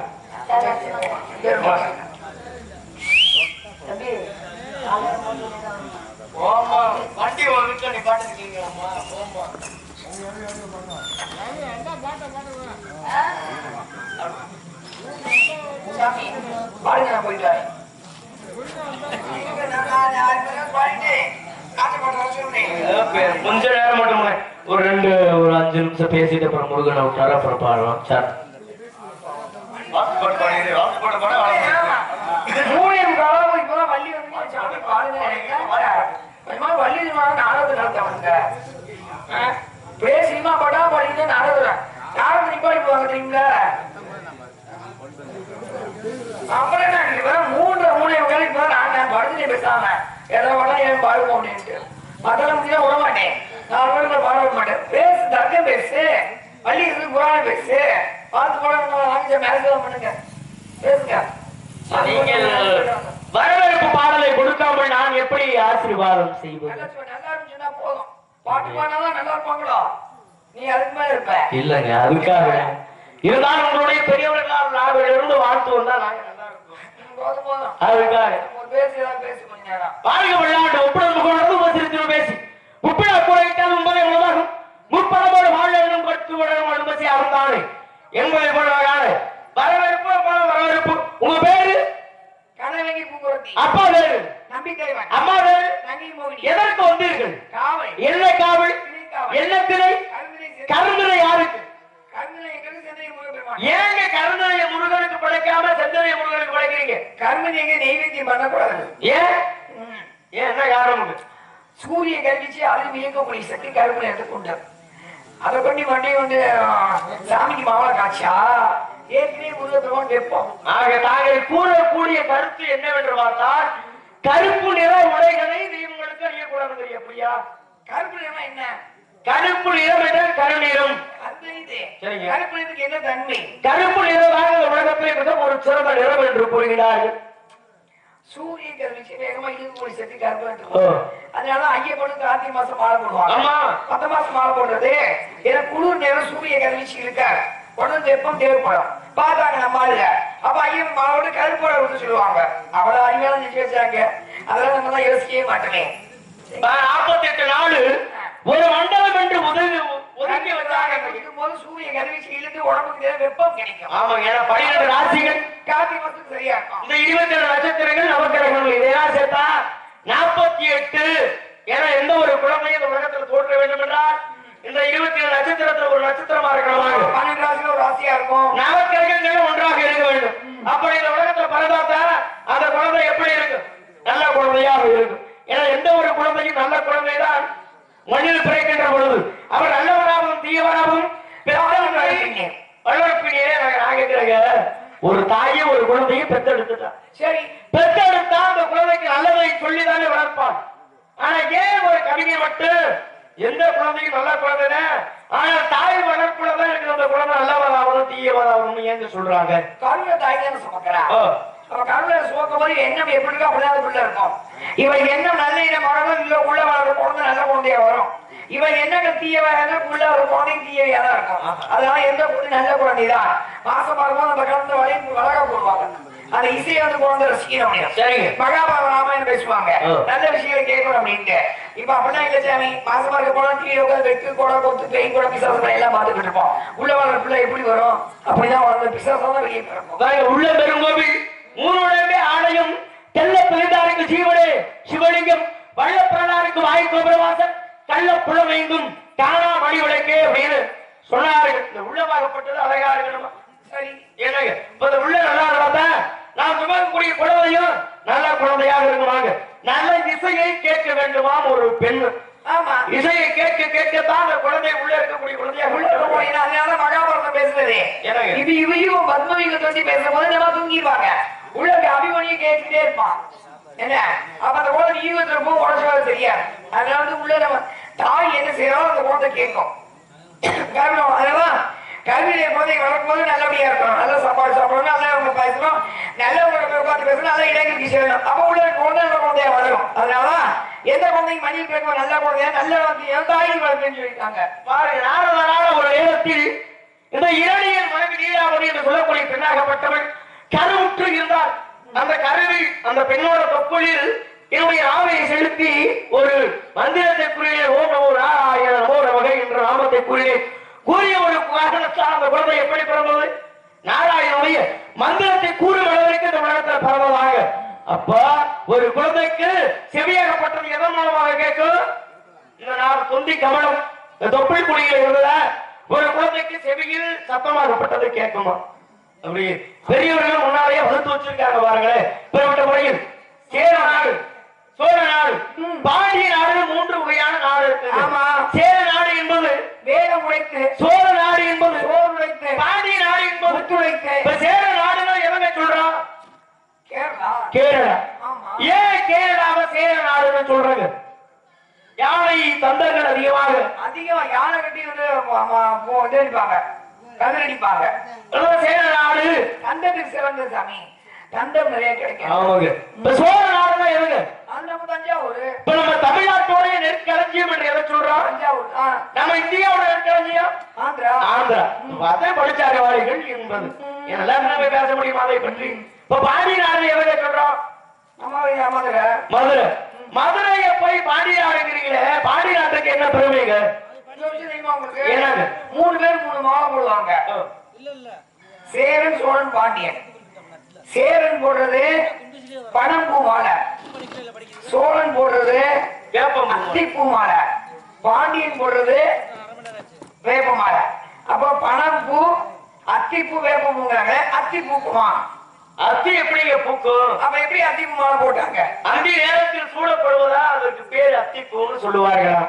தம்பி. ஓமா வண்டி ஒரு வீட்டுல நீ பாட்டுருக்கீங்க. ஓமா சாமி பாருங்க, நான் போயிட்டு வரேன். கொஞ்ச நேரம் மட்டும் ஒரு 5 நிமிஷம் பேசிட்டு அப்புறம் முருகனை விட்டாரு, அப்புறம் பாடலாம் சார். வாக்குப்பாடு பாடிடு, வாக்குப்பாடு பாட மூலியம் காலம் இப்பதான் வள்ளி வந்து சாமி பாருங்க. வள்ளி நாடகத்தை நடத்தவங்க பேசிமா படா பாடிட்டு நாடகம் நாடகத்தை நிப்பாடி போவாங்க தெரியுங்களா? அப்புறம் என்ன 3 வேலைக்கு போல நான் படுத்துட்டே பேசாம ஏதோ வேணா ஏன் பாடுவோம் அப்படின்ட்டு அதெல்லாம் முடிஞ்சா விட மாட்டேன். 4 வேலைக்கு பாட விட மாட்டேன். பேசு, தர்க்கம் பேசு, வள்ளி இருந்து புராணம் பேசு, பார்த்து போட மேரேஜ் பண்ணுங்க, பேசுங்க. நீங்கள் வரவேற்பு பாடலை கொடுக்காமல் நான் எப்படி ஆசீர்வாதம் செய்வது? நல்லா இருந்துச்சுன்னா போதும். பாட்டு பாடினாதான் நல்லா இருப்பாங்களோ? நீ அதுக்கு மேல இருப்ப. இல்லைங்க, அதுக்காக இருந்தாலும் உங்களுடைய பெரியவர்களால் நாவிலிருந்து வாழ்த்து வந்தா நாங்க நல்லா இருப்போம். போதும் போதும். அதுக்காக ஒரு பேசுதான் பேசு கொஞ்ச நேரம். வாழ்க விளையாட்டு ஒப்புடன் கொண்டு உபசரித்து பேசி உப்பிட குறையிட்டால் உண்பதை உணவாகும் முற்படமோடு வாழ்வும் கட்டு உடனும் பசி அவன்தானே என்பதை போலவாக வரவேற்பு வரவேற்பு. உங்க பேரு? கனவங்கி பூங்குரத்தி. அப்பா பேரு? நம்பிக்கைவன். அம்மா பேரு? நங்கை மோகினி. எதற்கு வந்தீர்கள்? காவல். என்ன காவல்? என்ன திரை? கருந்திரை யாருக்கு? கருந்திரை எங்களுக்கு சென்னை முருகன். ஏங்க கருந்திரைய முருகனுக்கு படைக்காம செந்தரைய முருகனுக்கு படைக்கிறீங்க? கருமதி எங்க நெய்வேத்தியம் பண்ணக்கூடாது. ஏன்? ஏன் என்ன காரணம்? சூரிய கல்விச்சு அது இயக்கக்கூடிய சக்தி கருமனை எடுத்துக்கொண்டு அதை கொண்டு வண்டி கொண்டு சாமிக்கு மாவள காட்சியா ஏற்கனவே முருகன் கேட்போம். ஆக தாங்கள் கூறக்கூடிய கருத்து என்னவென்று பார்த்தால் கருப்பு நிற உடைகளை தெய்வங்களுக்கு அணியக்கூடாது. அப்படியா? கருப்பு நிறம் என்ன? கருப்பு நிறம் என்ற கருநிறம். சரிங்க. கருப்பு நிறத்துக்கு என்ன தன்மை? கருப்பு நிறமாக உலகத்தில் மிக ஒரு சிறந்த நிறம் என்று கூறுகிறார்கள். சூரிய கதிர்வீச்சு வேகமா இழுத்து போய் செத்து கருப்பு. அதனால ஐயப்பனும் கார்த்திகை மாசம் மாலை போடுவாங்க. ஆமா 10 மாசம் மாலை போடுறது ஏன்னா குளிர் நேரம் சூரிய கதிர்வீச்சு இருக்காரு உடனே வெப்பம் தேவைப்படும். பார்த்தாங்க நம்ம ஆளுங்க. அப்ப ஐயப்பன் மாவோட கருப்பு விட்டு சொல்லுவாங்க. அவ்வளவு அறிவான செஞ்சு வச்சாங்க. அதெல்லாம் நம்ம தான் யோசிக்கவே மாட்டோமே. 48 நாள் ஒரு மண்டலம் என்று ஒதுக்கி வச்சாங்க. போது சூரிய கதிர்வீச்சு இழுத்து உடம்புக்கு வெப்பம் கிடைக்கும். ஆமா ஏன்னா 12 ராசிகள் கார்த்திகை மாசத்துக்கு சரியா இருக்கும். இந்த 22 நட்சத்திரங்கள் நவக்கிரகங்கள் இதெல்லாம் சேர்த்தா 48. ஏன்னா எந்த ஒரு குழந்தையும் இந்த உலகத்தில் தோற்ற வேண்டும் என்றால் இந்த 27 நட்சத்திரத்துல ஒரு நட்சத்திரமா இருக்கணும். 12 ராசியில ஒரு ராசியா இருக்கும். நவக்கிரகங்கள் ஒன்றாக இருக்க வேண்டும். அப்படி இந்த உலகத்துல பிறந்தாத்தா அந்த குழந்தை எப்படி இருக்கும்? நல்ல குழந்தையாக இருக்கும். ஏன்னா எந்த ஒரு குழந்தையும் நல்ல குழந்தைதான் மண்ணில் பிறக்கின்ற பொழுது அவர் நல்லவராகவும் தீயவராகவும் வளர்ப்பினே நான் கேட்கிறேங்க. ஒரு தாயும் ஒரு குழந்தையும் பெற்றெடுத்துட்டான். சரி பெற்றெடுத்தா அந்த குழந்தைக்கு நல்லதை சொல்லிதானே வளர்ப்பான். ஆனா ஏன் ஒரு கவிஞர் மட்டும் எந்த குழந்தையும் நல்ல குழந்தை ஆனா தாய் வளர்ப்புலதான் இருக்கிற அந்த குழந்தை நல்லவராகவும் தீயவராகவும் ஏங்க சொல்றாங்க? கருணை தாய் தானே சுமக்கிறா. அவ கருணை சுமக்கும் போது எண்ணம் எப்படி இருக்கோ அப்படிதான் அதுக்குள்ள இருக்கும். இவன் எண்ணம் நல்ல இனம் வளரும் இல்ல உள்ள வளர்ற குழந்தை நல்ல குழந்தையா வரும். இவன் எண்ணங்கள் தீயவையாக உள்ள ஒரு குழந்தை தீயவையா தான் இருக்கும். அதனால எந்த குழந்தை நல்ல குழந்தைதான் மாசமா இருக்கும். அந்த குழந்தை வளர போடுவாங்க. அந்த இசையை வந்து குழந்தை ரசிக்கணும். சரிங்க. மகாபாரத ராமாயணம் பேசுவாங்க. நல்ல விஷயங்களை கேட்கணும் அப்படின்ட்டு. இப்ப அப்படின்னா இல்ல சாமி மாசமா இருக்க போனா டிவி உட்காந்து வெட்டு கூட கொத்து பேய் கூட பிசாசம் எல்லாம் பார்த்துக்கிட்டு இருப்போம். உள்ள வளர பிள்ளை எப்படி வரும்? அப்படிதான் வளர்ந்த பிசாசம் தான் வெளியே பிறக்கும். உள்ள பெருங்கோவில் மூணுடமே ஆலயம் தெல்ல பிறந்தாருக்கு ஜீவனே சிவலிங்கம் வள்ள பிறனாருக்கு வாய் கோபுரவாசன் கள்ள புலமைந்தும் தானா மணி விளக்கே அப்படின்னு சொன்னார்கள். இந்த உள்ளமாகப்பட்டது அழகா இருக்கணுமா? சரி ஏன்னாங்க இப்ப இந்த உள்ள நல்லா இருந்தா நான் சுமக்கக்கூடிய குழந்தையும் நல்ல குழந்தையாக இருக்குமாங்க. நல்ல இசையை கேட்க வேண்டுமாம் ஒரு பெண். ஆமா இசையை கேட்க கேட்கத்தான் அந்த குழந்தை உள்ள இருக்கக்கூடிய குழந்தையாக உள்ள போய் அதனால மகாபாரதம் பேசுறது ஏன்னாங்க இது இவையும் பத்மவிங்க தோண்டி பேசும்போது நம்ம தூங்கிடுவாங்க. உள்ள அபிமனியை கேட்டுட்டே இருப்பான். என்ன அப்ப அந்த குழந்தை ஈவத்துல போய் உடச்சுவாது தெரியாது. அதனால வந்து உள்ள நம்ம தாய் என்ன செய்யறோம் அந்த குழந்தை கேட்கும். அதெல்லாம் கல்வியில குழந்தை வளர்க்கும் போது நல்லபடியா இருக்கணும். நல்ல சாப்பாடு சாப்பிடணும். நல்லவங்க பேசணும். நல்லவங்க உட்காந்து பேசணும். நல்ல இடங்களுக்கு செய்யணும். அப்ப உள்ள குழந்தை நல்ல குழந்தையா வளரும். அதனாலதான் எந்த குழந்தைக்கு மணியில் கேட்கும் நல்ல குழந்தையா நல்ல தாய் வளர்க்குன்னு சொல்லியிருக்காங்க. பாருங்க நாரதனால ஒரு நேரத்தில் இந்த இரணியல் மனைவி நீலாவதி என்று சொல்லக்கூடிய பெண்ணாகப்பட்டவள் கருவுற்று இருந்தார். அந்த கருவில் அந்த பெண்ணோட தொப்புளில் என்னுடைய ஆவையை செலுத்தி ஒரு மந்திரத்தை கூறிய ஓம் நமோ நாராயண நமோ நமகை என்ற நாமத்தை கூறிய ஒரு காரணத்தால் அந்த குழந்தை எப்படி பிறந்தது? நாராயணனுடைய மந்திரத்தை கூறும் அளவிற்கு இந்த உலகத்தில் பிறந்ததாக. அப்ப ஒரு குழந்தைக்கு செவியாகப்பட்டது எதன் மூலமாக கேட்கும்? இந்த நாள் தொந்தி கமலம் இந்த தொப்புள் குடியில் இருந்தத ஒரு குழந்தைக்கு செவியில் சத்தமாகப்பட்டது கேட்குமா? அப்படி பெரியவர்கள் முன்னாலேயே வகுத்து வச்சிருக்காங்க பாருங்களேன். பிறப்பட்ட முறையில் சேர நாடு சோழ நாடு பாண்டிய நாடு 3 வகையான நாடு இருக்கு. ஆமா சேர நாடு என்பது வேகம் உழைத்து சோழ நாடு என்பது சோறு உழைத்து பாண்டிய நாடு என்பது முத்துழைத்து இப்ப சேர நாடுன்னா எவங்க சொல்றான்? கேரளா கேரளா. ஆமா ஏன் கேரளாவை சேர நாடுன்னு சொல்றாங்க? யானை தந்தங்கள் அதிகமாக யானை கட்டி வந்து அடிப்பாங்க கதிரடிப்பாங்க. சேர நாடு தந்தத்துக்கு சிறந்த சாமி. தந்தம் நிறைய கிடைக்கும். ஆமாங்க. இப்ப சோழ நாடுனா எதுங்க? நம்ம தஞ்சாவூர். இப்ப நம்ம தமிழ்நாட்டோட நெற்களஞ்சியம் என்று எதை சொல்றோம்? தஞ்சாவூர். நம்ம இந்தியாவோட நெற்களஞ்சியம் ஆந்திரா. ஆந்திரா. அதே படிச்சாரவாளிகள் என்பது எல்லாம் நம்ம பேச முடியுமா அதை பற்றி? இப்ப பாண்டிய நாடு எதை சொல்றோம்? மதுரை. மதுரை. மதுரையை போய் பாண்டிய நாடுங்கிறீங்களே, பாண்டிய நாட்டுக்கு என்ன பெருமைங்க? என்னங்க 3 பேர் 3 மாலை போடுவாங்க. சேரன் சோழன் பாண்டியன். சேரன் போடுறது பனம்பூ மாலை, சோழன் போடுறது அத்திப்பூ மாலை, பாண்டியன் போடுறது வேப்ப மாலை. அப்ப பனம்பூ அத்திப்பூ வேப்பம்பூங்கிறாங்க. அத்திப்பூக்குமா? அத்தி எப்படிங்க பூக்கும்? அப்ப எப்படி அத்திப்பூ மாலை போட்டாங்க? அந்த நேரத்தில் சூழப்படுவதா அதற்கு பேர் அத்திப்பூன்னு சொல்லுவார்களா?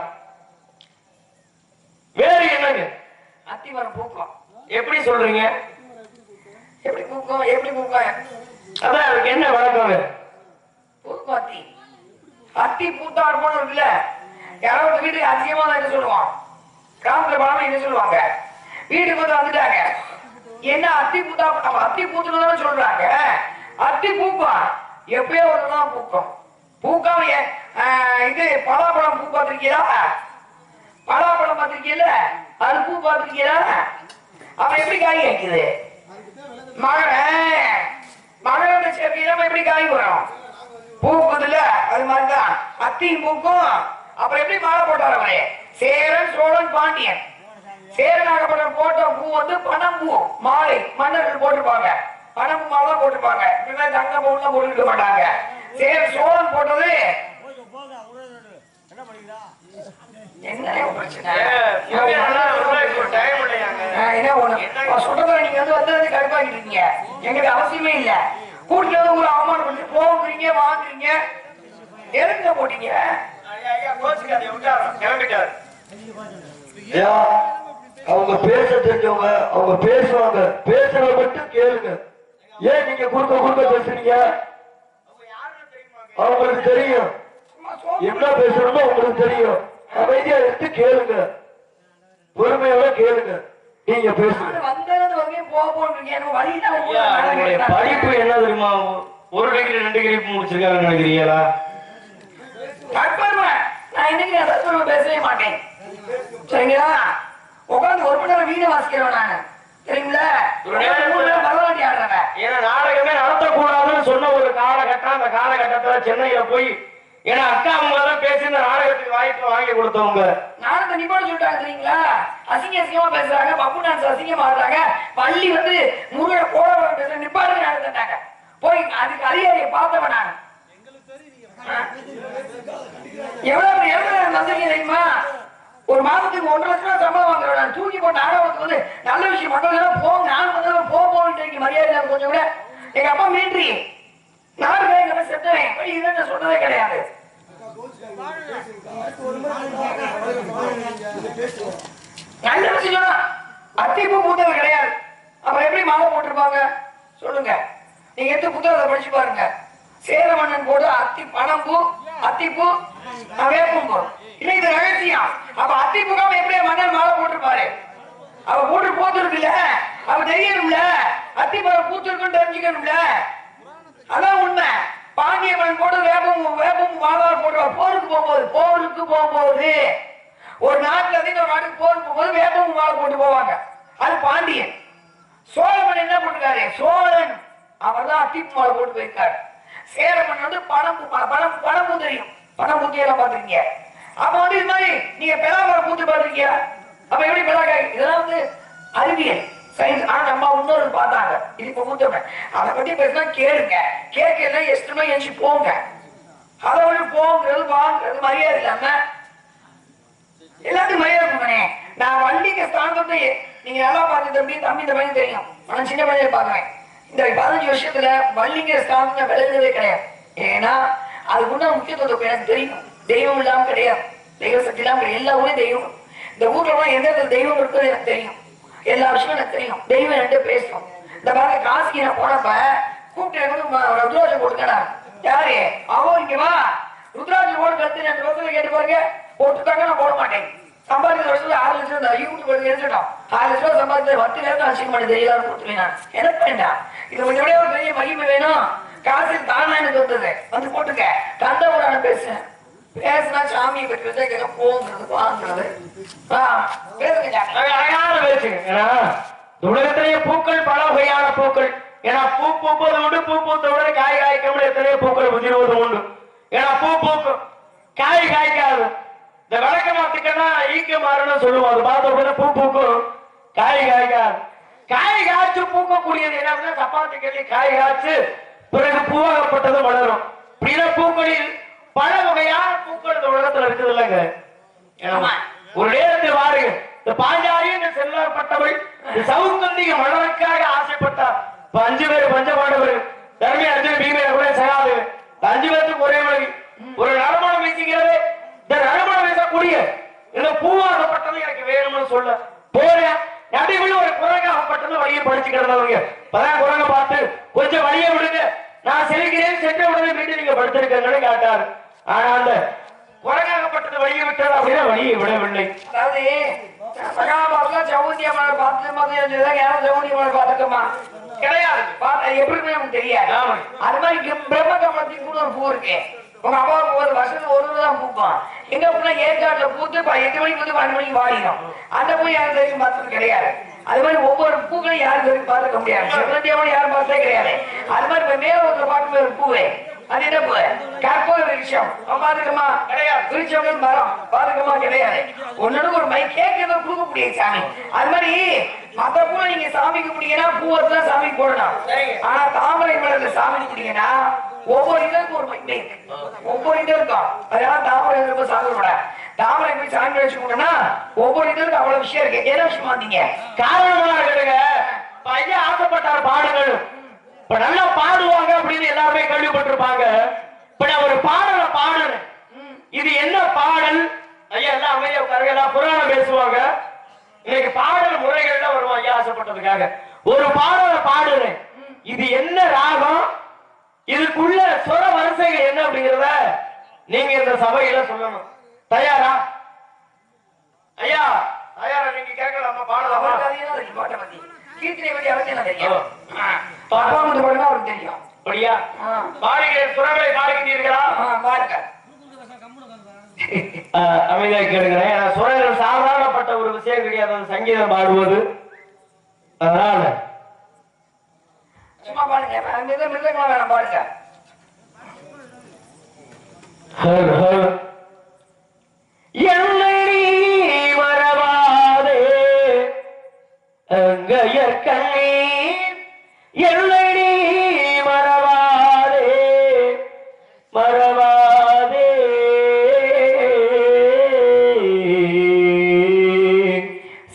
வேறு என்னங்க? அத்திமரம் பூக்கும். எப்படி சொல்றீங்க? எப்படி பூக்கும்? எப்படி பூக்கும்? அதான் அதுக்கு என்ன வழக்கம்? பூக்கும் அத்தி. அத்தி பூத்தா இருப்போம் இருக்குல்ல. யாராவது வீட்டுக்கு அதிகமா தான் என்ன சொல்லுவான்? கிராமத்துல பழம் என்ன சொல்லுவாங்க? வீட்டுக்கு வந்து வந்துட்டாங்க. என்ன அத்தி பூத்தா? அத்தி பூத்துன்னு சொல்றாங்க. அத்தி பூக்கும். எப்பயோ ஒண்ணுதான் பூக்கும். பூக்காம இது பலாப்பழம் பூ பார்த்திருக்கீங்களா? பலாப்பழம் பார்த்திருக்கீங்களா? அது பூ பார்த்திருக்கீங்களா? அவன் எப்படி காய் காய்க்குது? மழை சேர்க்கையில எப்படி காய் வரும்? பூக்குதுல அது மாதிரிதான் அத்தியும் பூக்கும். அப்புறம் எப்படி மாலை போட்டார் அவரே? சேரன் சோழன் பாண்டியன். சேரநாகப்பட்டினம் போட்ட பூ வந்து பனம்பூ மாலை மன்னர்கள் போட்டிருப்பாங்க. பனம்பூ மாலை போட்டிருப்பாங்க. இப்படிதான் தங்க பூலாம் போட்டுக்க மாட்டாங்க. சேரன் சோழன் போட்டது என்ன பிரச்சனை? சொல்றத நீங்க வந்து கடுப்பாக்கிட்டு இருக்கீங்க. எங்களுக்கு அவசியமே இல்ல. கூட்டில ஒரு அவமானம் பண்ணி போகிறீங்க வாங்குறீங்க. எதுங்க போட்டீங்க? அவங்க பேச தெரிஞ்சவங்க, அவங்க பேசுவாங்க. பேசுறத மட்டும் கேளுங்க. ஏன் நீங்க குறுக்க குறுக்க பேசுறீங்க? அவங்களுக்கு தெரியும் என்ன பேசணுமோ உங்களுக்கு தெரியும். அமைதியா எடுத்து கேளுங்க, பொறுமையோட கேளுங்க. நீங்க பேசுங்க. படிப்பு என்ன தெரியுமா? 1 டிகிரி 2 டிகிரி முடிச்சிருக்காங்கன்னு நினைக்கிறீங்களா? நான் இன்னைக்கு பேசவே மாட்டேன். சரிங்களா? உட்காந்து ஒரு மணி நேரம் வீடு வாசிக்கிறேன் நானு. தெரியுங்களா? பரவாயில்லை ஆடுறேன். ஏன்னா நாடகமே நடத்தக்கூடாதுன்னு சொன்ன ஒரு காலகட்டம். அந்த காலகட்டத்துல சென்னையில போய் ஏன்னா அக்கா அவங்க தான் பேசி இந்த நாடகத்துக்கு வாய்ப்பு வாங்கி கொடுத்தவங்க. நாடகத்தை நிப்பாட சொல்லிட்டாங்க. தெரியுங்களா? அசிங்க அசிங்கமா பேசுறாங்க. பப்பு டான்ஸ் அசிங்கமா ஆடுறாங்க. பள்ளி வந்து முருகை போட பேசுற நிப்பாடுன்னு நடந்துட்டாங்க. போய் அதுக்கு அதிகாரியை பார்த்தவன் நான். எவ்வளவு வந்திருக்கீங்க தெரியுமா? ஒரு மாதத்துக்கு 1.5 லட்சம் ரூபாய் சம்பளம் வாங்குறேன் நான். தூக்கி போட்ட நாடகத்துக்கு வந்து நல்ல விஷயம் மக்கள் போங்க. நானும் வந்து போக மரியாதை கொஞ்சம் கூட. எங்க அப்பா மிலிட்ரி நாடு செத்தவன் இதுன்னு சொன்னதே கிடையாது. நல்ல விஷயம் அத்திப்பூ பூத்தது கிடையாது. அப்புறம் எப்படி மாலை போட்டிருப்பாங்க சொல்லுங்க? நீங்க எடுத்து புத்தகத்தை படிச்சு பாருங்க. சேரமன்னன் போடு அத்தி பனம்பூ அத்திப்பூ வேப்பம்பூ. இல்லை இது ரகசியம். அப்ப அத்திப்பூக்காம எப்படி மன்னன் மாலை போட்டிருப்பாரு? அவ போட்டு போத்துருக்குல்ல, அவ தெரியணும்ல. அத்திப்பழம் பூத்திருக்குன்னு தெரிஞ்சுக்கணும்ல. அதான் உண்மை. பாண்டியம்மன் போட்டு வேப்பம் மாதாவை போட்டு போருக்கு போகும்போது ஒரு நாட்டுல இருந்து ஒரு நாட்டுக்கு போருக்கு போகும்போது வேப்பம் மாலை போட்டு போவாங்க. அது பாண்டியன். சோழமன் என்ன போட்டுக்காரு? சோழன் அவர் தான் அத்திப்பு மாலை போட்டு போயிருக்காரு. சேரமன் வந்து பணம் தெரியும். பணம் பூத்தியெல்லாம் பாத்துருக்கீங்க. அப்ப வந்து இது மாதிரி நீங்க பெலாமரம் பூத்து பாத்துருக்கீங்க. அப்ப எப்படி பெலாக்காய்? இதெல்லாம் வந்து அறிவியல் சயின்ஸ். ஆனா நம்ம இன்னொரு பார்த்தாங்க. இது இப்ப மூத்தவன் அதை பத்தி பேசினா கேளுங்க. கேட்கல எஸ்டமே எழுச்சி போங்க. அதை வந்து போங்கிறது வாங்குறது மரியாதை இல்லாம எல்லாத்தையும் மரியாதை பண்ணுனே. நான் வள்ளிக்கு ஸ்தானத்தை நீங்க நல்லா பார்த்து தம்பி இந்த பையன் தெரியும். நான் சின்ன பையனை பார்க்குறேன். இந்த 15 வருஷத்துல வள்ளிங்கிற ஸ்தானத்தை விளைஞ்சதே கிடையாது. ஏன்னா அதுக்குள்ள முக்கியத்துவம் எனக்கு தெரியும். தெய்வம் இல்லாம கிடையாது. தெய்வ சக்தி இல்லாம கிடையாது. எல்லா ஊரையும் தெய்வம். இந்த ஊர்ல எந்த தெய்வம் இருக்குன்னு எனக்கு தெரியும். எல்லா விஷயமும் எனக்கு தெரியும். தெய்வம் என்கிட்ட பேசும். இந்த பாருங்க காசிக்கு நான் போனப்ப கூப்பிட்டு ருத்ராட்சம் போட்டுக்கடா. யாரு அவன்? இங்க வா ருத்ராட்சம் போட்டு கருத்து 2 வருஷத்துல கேட்டு பாருங்க. போட்டுட்டாங்க. நான் போட மாட்டேன். சம்பாதிக்கிற வருஷத்துல 6 லட்சம் யூடியூப் எடுத்துட்டோம். 6 லட்சம் ரூபாய் சம்பாதிச்சு 10 நேரம் அசிங்க பண்ணி தெரியலான்னு கொடுத்துருவேன். எனக்கு வேண்டாம். இது கொஞ்சம் ஒரு பெரிய மகிமை வேணும். காசு தானா எனக்கு வந்தது வந்து போட்டுக்க. கண்டவரான பேசுனா சாமியை பற்றி வச்சா கேட்க போங்கிறது வாங்குறது பேசுங்க. அழகான பேசுங்க. ஏன்னா உலகத்திலேயே பூக்கள் பல வகையான பூக்கள். ஏன்னா பூ பூப்பது உண்டு. பூ பூத்தவுடனே காய் காய்க்காமல் எத்தனையோ பூக்கள் உதிர்வது உண்டு. ஏன்னா பூ பூக்கும் காய் காய்க்காது. இந்த விளக்க மாத்துக்கன்னா ஈக்க மாறுன்னு சொல்லுவோம். அது பார்த்த உடனே பூ பூக்கும் காய் காய்க்காது. காய் காய்ச்சி பூக்கக்கூடியது என்ன? சப்பாத்தி கட்டி காய் காய்ச்சி பிறகு பூவாகப்பட்டது வளரும். இப்படின்னா பூக்களில் பல வகையான பூக்கள் இந்த உலகத்துல இருக்குது இல்லைங்க. ஒரு நேரத்தில் பாருங்க. இந்த பாஞ்சாலி செல்லப்பட்டவள் சவுக்கந்திக மலருக்காக ஆசைப்பட்டார். 5 பேர் பஞ்சபாண்டவர் தர்மி அர்ஜுன் பீமே கூட சகாது 5 பேருக்கு ஒரே மொழி. ஒரு நறுமணம் வீசுகிறது. இந்த நறுமணம் வீசக்கூடிய இந்த பூவாகப்பட்டது எனக்கு வேணும்னு சொல்ல போறேன். நடுவில் ஒரு குரங்காகப்பட்டது வழியை படிச்சு கிடந்தவங்க. பதான் குரங்க பார்த்து கொஞ்சம் வழியை விடுங்க, நான் செல்கிறேன், சென்ற உடனே வீட்டு நீங்க படுத்திருக்கீங்கன்னு கேட்டாரு. ஆனா அந்த குரங்காகப்பட்டது வழியை விட்டது அப்படின்னா வழியை விடவில்லை. அதாவது சகாபாலாம் சவுண்டிய மலர் பார்த்து யாரும் சவுண்டிய மலர் பார்த்துக்கமா கிடையாது. எப்படின்னு நமக்கு தெரியாது. ஆமா. அது மாதிரி பிரம்ம கமலத்தின் கூட ஒரு பூ இருக்கு. உங்க அப்பாவுக்கு ஒரு வருஷத்துக்கு ஒரு தான் பூப்பான். எங்க பூனா ஏற்காட்டுல பூத்து 8 மணிக்கு வந்து 12 மணிக்கு வாடிடும். அந்த பூ யாரும் தெரியும் பார்த்தது கிடையாது. அது மாதிரி ஒவ்வொரு பூக்களும் யாரும் தெரியும் பார்த்துக்க முடியாது. செவ்வந்தியாவும் யாரும் பார்த்தே கிடையாது. அது மாதிரி இப்ப மேல ஒரு பாட்டு ஒரு பூவே அது என்ன பூ? கற்பூர விருட்சம் பாத்துக்கமா கிடையாது. விருட்சம் மரம் பாத்துக்கமா கிடையாது. ஒன்னொன்னு ஒரு மை கேட்கறத கொடுக்க முடியாது சாமி. அது மாதிரி மற்ற பூ நீங்க சாமிக்கு முடியுங்கன்னா பூவத்தான் சாமிக்கு போடணும். ஆனா தாமரை மலர்ல சாமிக்கு முடியுங்கன்னா ஒவ்வொரு இதற்கும் ஒரு மைமை இருக்கு. ஒவ்வொரு இது இருக்கும். அதனால தாமரை ரொம்ப சாமியோட தாமரை போய் சாமி வச்சுக்கணும்னா ஒவ்வொரு இதற்கு அவ்வளவு விஷயம் இருக்கு. என்ன விஷயம் வந்தீங்க? காரணமா இருக்குங்க. பையன் ஆசைப்பட்டார் பாடுங்கள். இப்ப நல்லா பாடுவாங்க அப்படின்னு எல்லாருமே கேள்விப்பட்டிருப்பாங்க. இப்ப நான் ஒரு பாடலை பாடுறேன். இது என்ன பாடல்? ஐயா எல்லாம் அமைதியா உட்காருங்க. புராணம் பேசுவாங்க. இன்னைக்கு பாடல் முறைகள்ல வருவாங்க ஐயா ஆசைப்பட்டதுக்காக. ஒரு பாடலை பாடுறேன். இது என்ன ராகம்? இதுக்குள்ள சொர வரிசைகள் என்ன அப்படிங்கிறத நீங்க இந்த சபையில சொல்லணும். தயாரா? ஐயா தயாரா? நீங்க கேட்கலாமா பாடலாமா? பாட்டை பத்தி கீர்த்தனை பத்தி அவருக்கு என்ன தெரியும்? பரவாமத்து பாடுனா அவருக்கு தெரியும். அப்படியா? பாடுகிறேன். சுரங்களை பாடுகிறீர்களா? பாருங்க அமைதியாக கேளுங்களேன். சுரங்கள் சாதாரணப்பட்ட ஒரு விஷயம் கிடையாது. சங்கீதம் பாடுவது. அதனால சும்மா பாருங்க. மிருதங்களா வேணாம் பாருங்க. என்னை வரவாதே அங்கையர் கண்ணீர் என்னை மறவாதே மறவாதே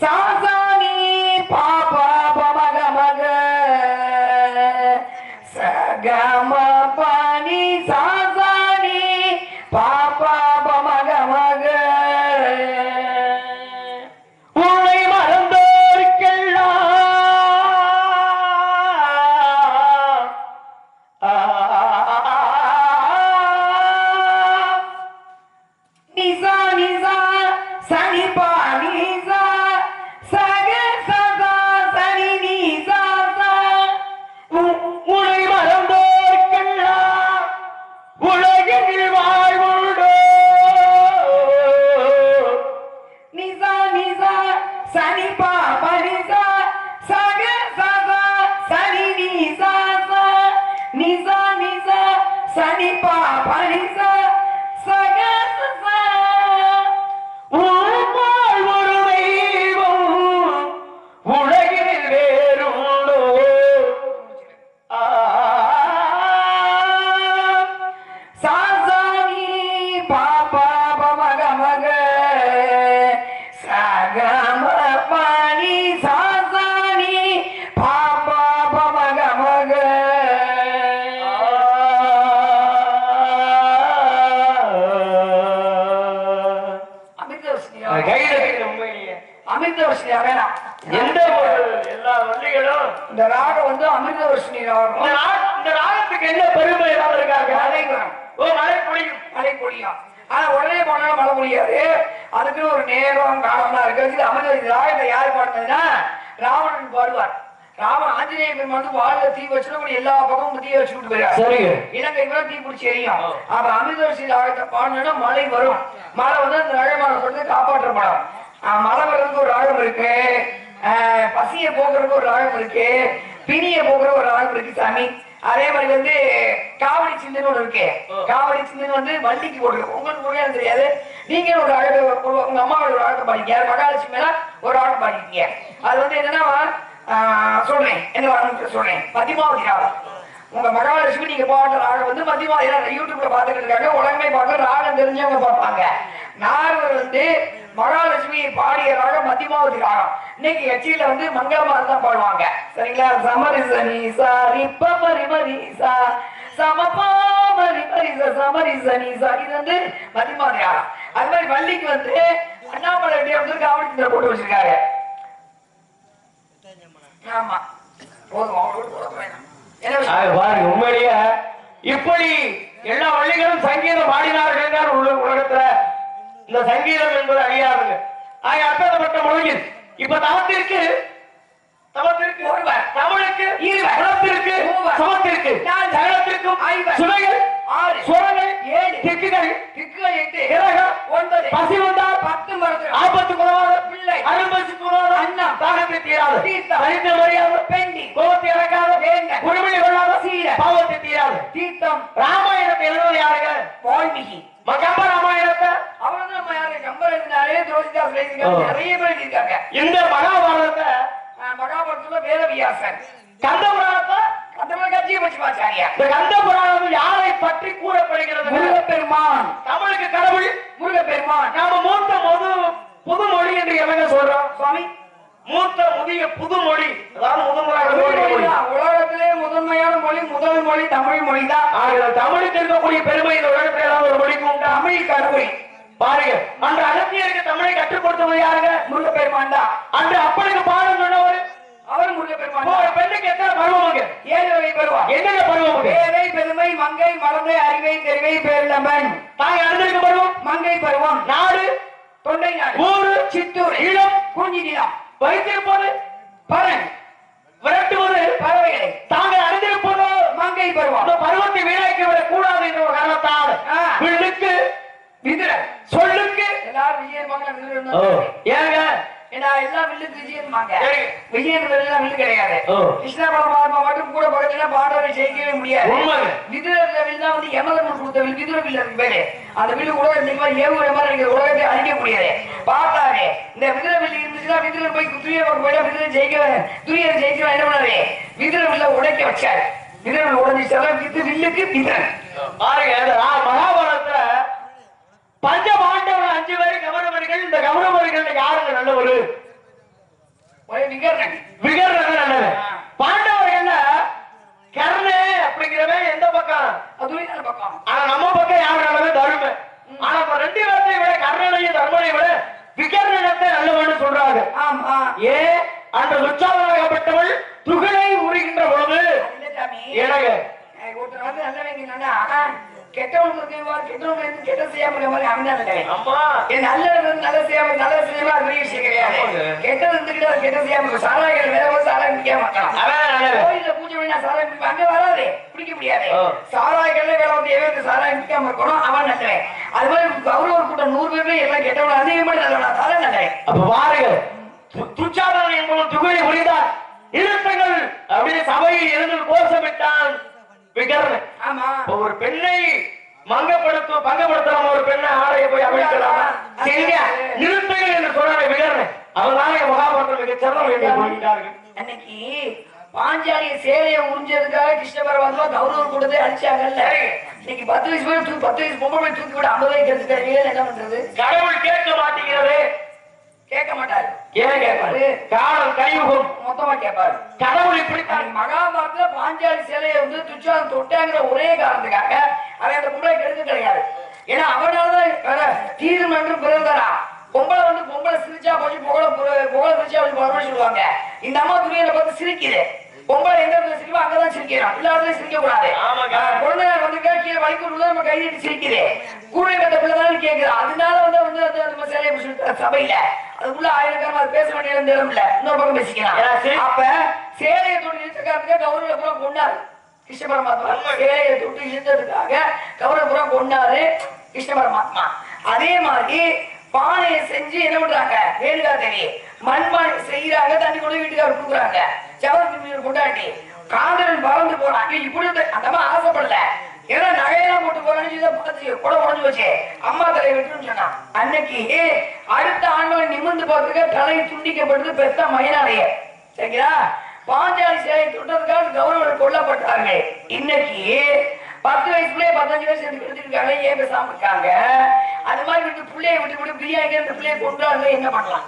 சாசானி பாபா பமக மக சகம பாணி சாசானி பாபா பமக மக உன்னை மறந்தோருக்கெல்லாம் நிசா நிசா சனி பா நிசா சக சதா சனி நிசா உன்னை மறந்தோருக்கெல்லாம் உலகில் வாழ்வுண்டோ நிசா நிசா சனி பா பனிசா சக சதா சனி நிசா நிசா நிசா சனி பா பனிசா சக சதா உன்பால் ஒரு தெய்வம் உலகில் வேறுண்டோ சாசானி பாபா பமக மக சகம பாணி சாசானி பாபா பமக மக அமிர்தவர்ஷினியா கையில் உண்மையிலேயே அமிர்தவர்ஷினியா வேணாம். எந்த ஒரு எல்லா வள்ளிகளும் இந்த ராகம் வந்து அமிர்தவர்ஷினி ராகம். இந்த ராகத்துக்கு என்ன பெருமை ஏதாவது இருக்காங்க? மழை வரும். ஓ மழை பொழியும். மழை பொழியும். ஆனா உடனே போனாலும் மழை பொழியாது. அதுக்குன்னு ஒரு நேரம் காலம்லாம் இருக்கு. இது அமிர்த ராகத்தை யாரு பாடுனதுன்னா ராவணன் பாடுவார். ராமன் ஆஞ்சநேய பெருமான் வந்து வாழ்ல தீ வச்சுட்டு எல்லா பக்கமும் தீ வச்சுட்டு போயிடாரு. சரிங்க. இலங்கை கூட தீ பிடிச்சி எரியும். அப்ப அமிர்தவர்ஷி ராகத்தை பாடணும்னா மழை வரும். மழை வந்து அந்த ராகமான கொடுத்து காப்பாற்றப்படும். மழை வர்றதுக்கு ஒரு ராகம் இருக்கு. பசிய போக்குறதுக்கு ஒரு ராகம் இருக்கு. பிணிய போக்குற ஒரு ராகம் இருக்கு சாமி. அதே மாதிரி வந்து காவடி சிந்தனை ஒண்ணு இருக்கு. காவடி சிந்தனை வந்து வண்டிக்கு போடுறது உங்களுக்கு முறையான தெரியாது. நீங்க ஒரு அழகு உங்க அம்மாவோட ஒரு ஆட்டம் பாடிக்க மகாலட்சுமி மேல ஒரு ஆட்டம் பாடிக்கீங்க. அது வந்து என்னன்னா சொல்றேன் என்ன வாங்க சொல்றேன். மதிமாவதி ராகம். உங்க மகாலட்சுமி நீங்க பாடுற ராகம் வந்து மதிமாவதி யூடியூப்ல பாத்துக்கிட்டு இருக்காங்க. உலகமே பார்க்க ராகம் தெரிஞ்சவங்க பார்ப்பாங்க. நாரதர் வந்து மகாலட்சுமி பாடிய ராகம் மதிமாவதி ராகம். இன்னைக்கு கட்சியில வந்து மங்களமாரி தான் பாடுவாங்க. சரிங்களா? சமரி சனி சாரி பமரி மரி சா சமபாமரி மரி சமரி சனி சா இது வந்து மதிமாவதி ராகம். அது மாதிரி வள்ளிக்கு வந்து அண்ணாமலை வந்து காவடி போட்டு வச்சிருக்காரு. ஆமா போதும். பாருங்க உண்மையிலேயே இப்படி எல்லா வள்ளிகளும் சங்கீதம் பாடினார்கள் உலகத்துல. இந்த சங்கீதம் என்பது அழியாதுங்க. அப்பேற்பட்ட மொழியில் இப்ப தவத்திற்கு சமத்திற்கு ஒருவர், தமிழுக்கு இருவர், குலத்திற்கு மூவர், சமத்திற்கு நால்வர், சகலத்திற்கும் ஐவர், சுவைகள் 6, சுரங்கள் 7, திக்குகள் திக்குகள் 8, கிரகம் 9, பசி வந்தால் 10 மருந்து, ஆபத்து குணவாத பிள்ளை, அருள்பசி குணவாத அன்னம், தாகத்தை தீராது தீர்த்தம், தரித்திர மறியாத பெண்டி, கோபத்தை இறக்காத வேந்தன், குடுமிழி கொள்ளாத சீர, பாவத்தை தீராது தீர்த்தம், ராமாயணத்தை எழுதுவது யாருங்க? வால்மீகி. கம்ப ராமாயணத்தை அவரும் நம்ம யாரு கம்பர் எழுதினாரு, துளசிதாஸ் எழுதியிருக்காரு, நிறைய பேர் எழுதியிருக்காங்க. இந்த மகாபாரதத்தை மகாபாரதத்துல வேதவியாசர், கந்த புராணத்தை கந்தமகாச்சியமாச்சாரியா, இந்த கந்த புராணம் யாரை பற்றி கூறப்படுகிறது? முருகப்பெருமான், தமிழுக்கு கடவுள் முருகப்பெருமான். நாம மூத்த புதுமொழி என்று என்னங்க சொல்றோம்? சுவாமி, மூத்த முதிய புதுமொழி, அதாவது முதன்முறை உலகத்திலே முதன்மையான மொழி, முதல் மொழி தமிழ் மொழிதான். தமிழுக்கு இருக்கக்கூடிய பெருமை இந்த உலகத்தில் ஏதாவது ஒரு மொழிக்கு உண்டா? தமிழ் கடவுள் பாருங்க, அன்று அகத்தியருக்கு தமிழை கற்றுக் கொடுத்தது யாருங்க? முருகப்பெருமான் தான். அன்று அப்பனுக்கு பாடம் சொன்னவர் அவர் முருகப்பெருமான். ஒரு பெண்ணுக்கு எத்தனை பருவமுங்க? 7 வகை பருவம். என்னென்ன பருவமுங்க? பேதை, பெருமை, மங்கை, மலர்ந்து, அறிவை, தெரிவை, பேரிளமன். தாங்க அறிந்திருக்க பருவம் மங்கை பருவம். நாடு, தொண்டை நாடு, ஊரு, சித்தூர், ஈழம், குறிஞ்சி நிலம், வைத்திருப்பது, பரன், விரட்டுவது, பறவைகளை, தாங்க அறிந்திருப்பது. மங்கை பருவம். அந்த பருவத்தை வீணாக்கி விடக் கூடாது என்ற ஒரு காரணத்தால் வில்லுக்கு விதுரன். சொல்லுக்கு எல்லாரும் விஜயன் ஏங்க ஏன்னா எல்லாம் வில்லுக்கு விஜயன்பாங்க. சரி. விஜயன் எல்லாம் வில்லு கிடையாது. கிருஷ்ண பரமாத்மா மட்டும் கூட பக்கத்துல பாண்டவரை ஜெயிக்கவே முடியாது. உண்மைங்க. விதுரர் வில் தான் வந்து யமதர்மன் கொடுத்த வில், விதுர வில் இருக்கு பேரு. அந்த வில்லு கூட இந்த மாதிரி ஏவுகிற மாதிரி இருக்கிற உலகத்தை அழிக்க முடியாது. பார்த்தாரு இந்த விதுர வில் இருந்துச்சுன்னா விதுரன் போய் துரியன் போயிட்டா விதுரன் ஜெயிக்க என்ன பண்ணாரு? விதுர வில்ல உடைக்க வச்சாரு. விதுரன் உடைஞ்சிச்சாலும் வில்லுக்கு விதுரன். பாருங்க, மகாபாரதத்துல பஞ்ச பாண்டவர்கள் 5 பேர் கௌரவர்கள். இந்த கௌரவர்கள் யாருங்க நல்லவரு? விகர்ணன். விகர்ணன் நல்லது. பாண்டவர்கள் கர்ணே அப்படிங்கிறவன் எந்த பக்கம்? அது பக்கம். ஆனா நம்ம பக்கம் யாரு நல்லவன்? தரும. ஆனா இப்ப 2 பேர்த்தை விட கர்ணனையும் தர்மனை விட விகர்ணனத்தை நல்லவன்னு சொல்றாங்க. ஆமா. ஏன்? அந்த உற்சாகப்பட்டவள் துகளை உரிகின்ற பொழுது எனக்கு ஒருத்தர் வந்து நல்லவங்க என்னன்னா கெட்டவங்களுக்கு கெட்ட செய்யாம மாதிரி அவன் அம்மா நல்லது நல்ல செய்யாம நல்ல செய்யாம அது பெரிய விஷயம் கிடையாது. கெட்டது இருந்துக்கிட்டு அது கெட்ட செய்யாம சாராய்கள் வேற போது சாராயம் பிடிக்க மாட்டான். கோயில பூஜை பண்ணி சாராயம் பிடிப்பா அங்க வராது, பிடிக்க முடியாது. சாராய்கள் வேலை வந்து எவன் சாராயம் பிடிக்காம இருக்கணும் அவன் நல்லவன். அது மாதிரி கௌரவ கூட்டம் 100 பேருமே எல்லாம் கெட்டவன் அதே மாதிரி நல்லவனா சாராயம் நல்லவன். அப்ப பாருங்க, துச்சாதனன் என்பவன் துகளை புரிந்தார். இருத்தங்கள் அப்படின்னு சபையில் இருந்து கோஷமிட்டான் விகர்ணன். ஆமா. ஒரு பெண்ணை பங்கப்படுத்தலாம், ஒரு பெண்ணை ஆடைய போய் அவிழ்க்கலாம். நிறுத்தங்கள் என்று சொன்னாங்க விகர்ணன். அவனால மகாபாரதம் மிக சிறந்த என்று சொல்கிறார்கள். அன்னைக்கு பாஞ்சாலிய சேலையை உறிஞ்சதுக்காக கிருஷ்ண பரமாத்மா கௌரவ கூடத்தை அடிச்சாங்கல்ல. இன்னைக்கு 10 வயசு போய் 10 வயசு பொம்பளை தூக்கி விட 50 வயசு எடுத்துக்காங்க. என்ன பண்றது? கடவுள் கேட்க மாட்டேங்கிறது. கேட்க மாட்டாரு. ஏன் கேட்பாரு? காலம் கலியுகம் மொத்தமா கேட்பாரு. கடவுள் இப்படித்தான். மகாபாரதத்துல பாஞ்சாலி சேலையை வந்து துச்சாதன் தொட்டாங்கிற ஒரே காரணத்துக்காக அவன் அந்த பொம்பளை கெடுக்க கிடையாது. ஏன்னா அவனாலதான் தீரும் என்று பிறந்தாரா. பொம்பளை வந்து பொம்பளை சிரிச்சா போச்சு, புகழ சிரிச்சா போச்சு சொல்லுவாங்க. இந்த அம்மா துணியில பார்த்து சிரிக்குது. பொம்பளை எந்த இடத்துல சிரிப்பா அங்கதான் சிரிக்கிறோம், எல்லாத்தையும் சிரிக்க கூடாது. குழந்தைகள் வந்து கீழே வலிக்கு நம்ம கையிட்டு சிரிக்குது. கூடை கட்ட பிள்ளைதான் கேட்குது. அதனால வந்து நம்ம சேலையை சபையில அதுக்குள்ள ஆயிரக்காரமா பேச வேண்டிய நேரம் இல்ல, இன்னொரு பக்கம் பேசிக்கலாம். அப்ப சேலையை தொட்டு இழுத்துக்காரத்துக்காக கௌரவபுரம் கொண்டாரு கிருஷ்ண பரமாத்மா. சேலையை தொட்டு இழுத்ததுக்காக கௌரவபுரம் கொண்டாரு கிருஷ்ண பரமாத்மா. அதே மாதிரி பானையை செஞ்சு என்ன பண்றாங்க? வேணுகா தேவி மண்பானை செய்யறாங்க, தண்ணி கொண்டு வீட்டுக்கார கொடுக்குறாங்க. ஜவஹர் கொண்டாட்டி காதலன் பறந்து போறாங்க. இப்படி அந்த மாதிரி ஆசைப்படல. ஏன்னா நகையெல்லாம் போட்டு போறான்னு கூட உடஞ்சு வச்சு அம்மா தலை விட்டுன்னு சொன்னான். அன்னைக்கு அடுத்த ஆண்களை நிமிர்ந்து பார்த்துக்க தலை துண்டிக்கப்பட்டது பெத்த மயிலாளைய. சரிங்களா? பாஞ்சாலி சேலை தொட்டதுக்காக கௌரவர்கள் கொல்லப்பட்டார்கள். இன்னைக்கு 10 வயசு பிள்ளைய 15 வயசு எடுத்துருக்காங்க. ஏன் பேசாம இருக்காங்க? அது மாதிரி விட்டு பிள்ளைய விட்டு பிரியாணி பிள்ளைய கொண்டாடுங்க. என்ன பண்ணலாம்?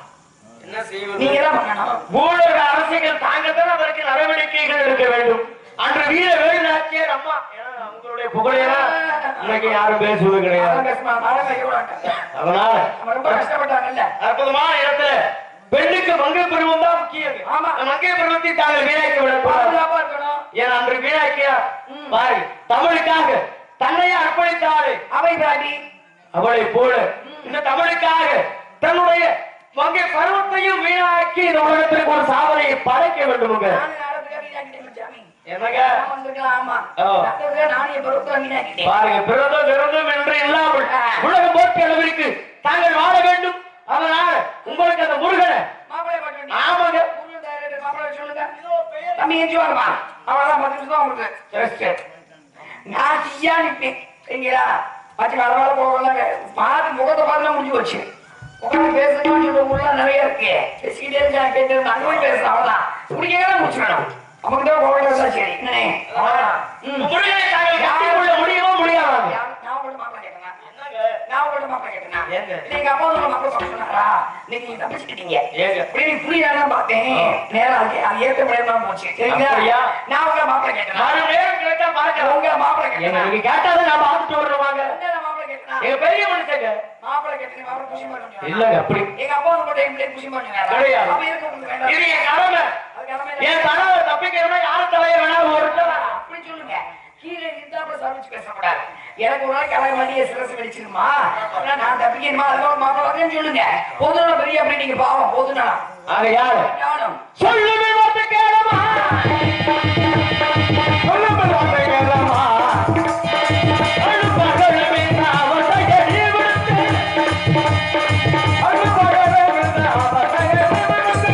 நீங்க தான் பண்ணணும். ஊழல் அரசியல் தாங்கத்தான் அவருக்கு நடவடிக்கைகள் எடுக்க வேண்டும். அன்று வீர வேலுநாச்சியார் அம்மா உங்களுடைய புகழையெல்லாம் இன்னைக்கு யாரும் பேசுவது கிடையாது. அதனால ரொம்ப கஷ்டப்பட்டாங்கல்ல. அற்புதமான இடத்துல பெண்ணுக்கு மங்கை பருவம் தான் முக்கியம். ஆமா, மங்கை பருவத்தை தாங்கள் வீணாக்கி விடணும். ஏன் அன்று வீணாக்கியார் பாரு, தமிழுக்காக தன்னையே அர்ப்பணித்தாரு அவை பிராட்டி. அவளை போல இந்த தமிழுக்காக தன்னுடைய உங்க பருவத்தையும் வீணாக்கி இந்த உலகத்திற்கு ஒரு சாதனையை படைக்க வேண்டுமுங்க. என்னங்க பாருங்க, பிறந்தும் பிறந்தும் என்று இல்லாமல் உலகம் போற்றிய அளவிற்கு தாங்கள் வாழ வேண்டும். அதனால் உங்களுக்கு அந்த முருகனை ஆமாங்க தம்பி எஞ்சி வாங்கம்மா. அவ்வளவுதான் 10 நிமிஷம் தான் உங்களுக்கு. நான் தீயா நிற்பேன் சரிங்களா? பச்சை அளவால போகல பார்த்து முகத்தை பார்த்து முடிஞ்சு வச்சு உட்காந்து பேசணும்னு உள்ள நிறைய இருக்கு. பேசிக்கிட்டே இருக்கா கேட்டு அங்கே போய் பேசுறேன். அவ்வளவுதான் முடிக்க முடிச்சிடணும். நமக்கு தான் கோவில சரி என்னே முடியுமோ முடியாது. நான் உங்கள்ட்ட மாப்பிள்ள கேட்டேன். நீங்க அப்பா மாப்பிள்ள சொன்னாரா? நீங்க தப்பிச்சுக்கிட்டீங்க. புரியாத பார்த்தேன். நேரம் அது ஏற்ற முடியாம போச்சு. சரிங்களா? நான் உங்களை மாப்பிள்ள கேட்டேன். உங்களை மாப்பிள்ள கேட்டேன். நீங்க கேட்டாதான் நான் பார்த்துட்டு வருவாங்க. மாப்பிள்ள கேட்டேன். எங்க பெரிய மனுஷங்க மாப்பிள்ள கேட்டேன். மாப்பிள்ள புஷி பண்ணுங்க. இல்ல அப்படி எங்க அப்பா உங்கள்ட்ட எப்படி புஷி பண்ணுங்க? கிடையாது. அப்ப இருக்க உங்களுக்கு வேண்டாம். இது என் கடமை. என் கடமை தப்பிக்கிறவனா யாரும் தலைய வேணாம். ஒரு அப்படி சொல்லுங்க. கீழே இருந்தாப்புல சமைச்சு பேசக்கூடாது. எனக்கு ஒரு நாள் கலை மண்டிய சிரசு வெடிச்சிருமா? நான் தப்பிக்கணுமா? அதெல்லாம் மாப்பிள்ள வரேன்னு சொல்லுங்க. போதுனா பெரிய அப்படி நீங்க பாவம் போதுனா ஆக யாரு சொல்லுமே வார்த்தை கேளமா, சொல்லுமே வார்த்தை கேளமா, அழுப்பகலமே நான் சகடி விடுத்து, அழுப்பகலமே நான் சகடி விடுத்து,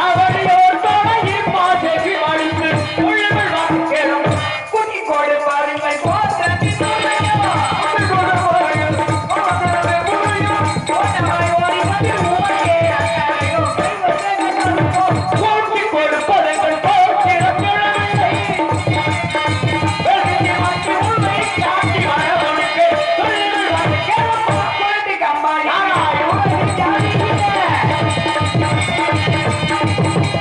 அவரியோர் தொலைகி பாசகி வழித்து, சொல்லுமே வார்த்தை கேளமா, குட்டி கோடு பாருங்கள் கோத்தத்தி துறையமா, குட்டி கோடு பாருங்கள் கோத்தத்தி துறையமா, கோட்டமாய் ஓடி வந்து மூவக்கே அக்கறையோ போட்டி கொடுப்பதங்கள் போக்கிற கிழமை வெற்றி மாற்றி உண்மை காட்டி வரவனுக்கு சொல்லுங்கள் வாங்க கேளப்பா குழந்தை கம்பா யாராய் உனக்கு ஜாதியில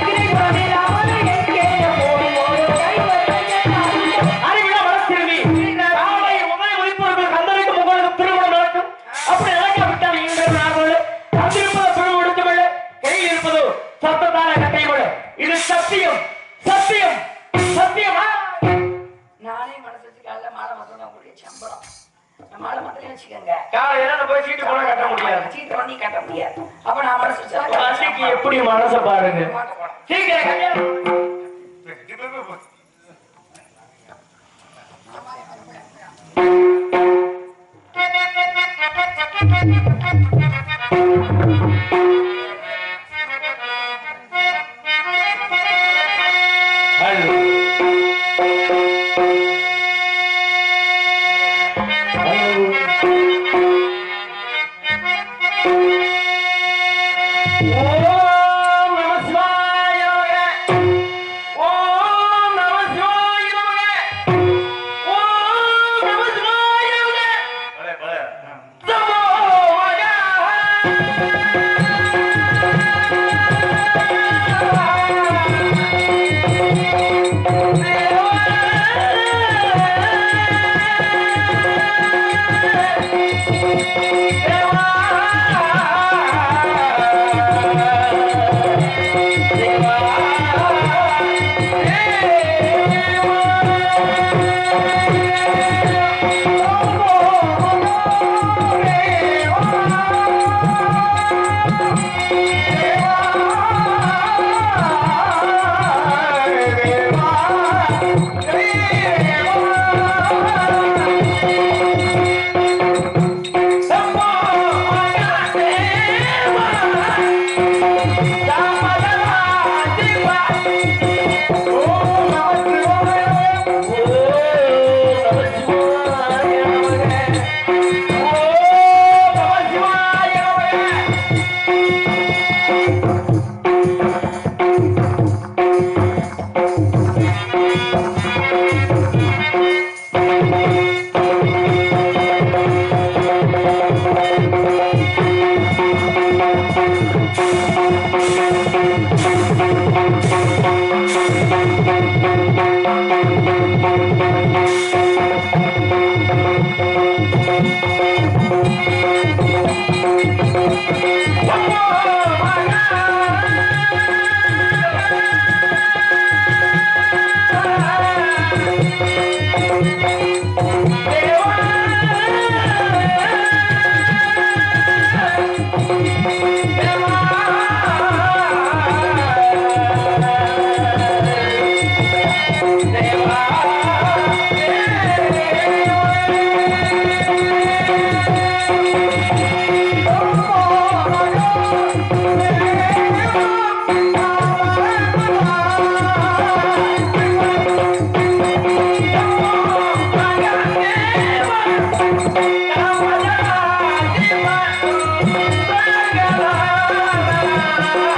கிரிவனில் அவனை எங்கே போய் ஒரு கைவரைய அறிவிழா வளர்ச்சிருவி காலை உதவி ஒளிப்பவர்கள் கந்தனுக்கு உங்களுக்கு திருமணம் நடக்கும். அப்படி நடக்காவிட்டால் நீங்கள் நாங்கள் தந்திருப்பது திருமணம் எடுத்துக்கொள்ள கையில் இருப்பதோ சத்தத்தான கட்டையோட இது சத்தியம் சத்தியம் சத்தியமா. நானே மனசு வச்சு காலைல மாலை மாசம் தான் உங்களுடைய சம்பளம். மாலை மாத்திரம் வச்சுக்கோங்க. காலையில போய் சீட்டு போட கட்ட முடியாது. சீட்டு பண்ணி கட்ட முடியாது. அப்ப நான் மனசு வச்சா அன்னைக்கு எப்படி மனச பாருங்க. சீக்கிரம் கல்யாணம். ஆ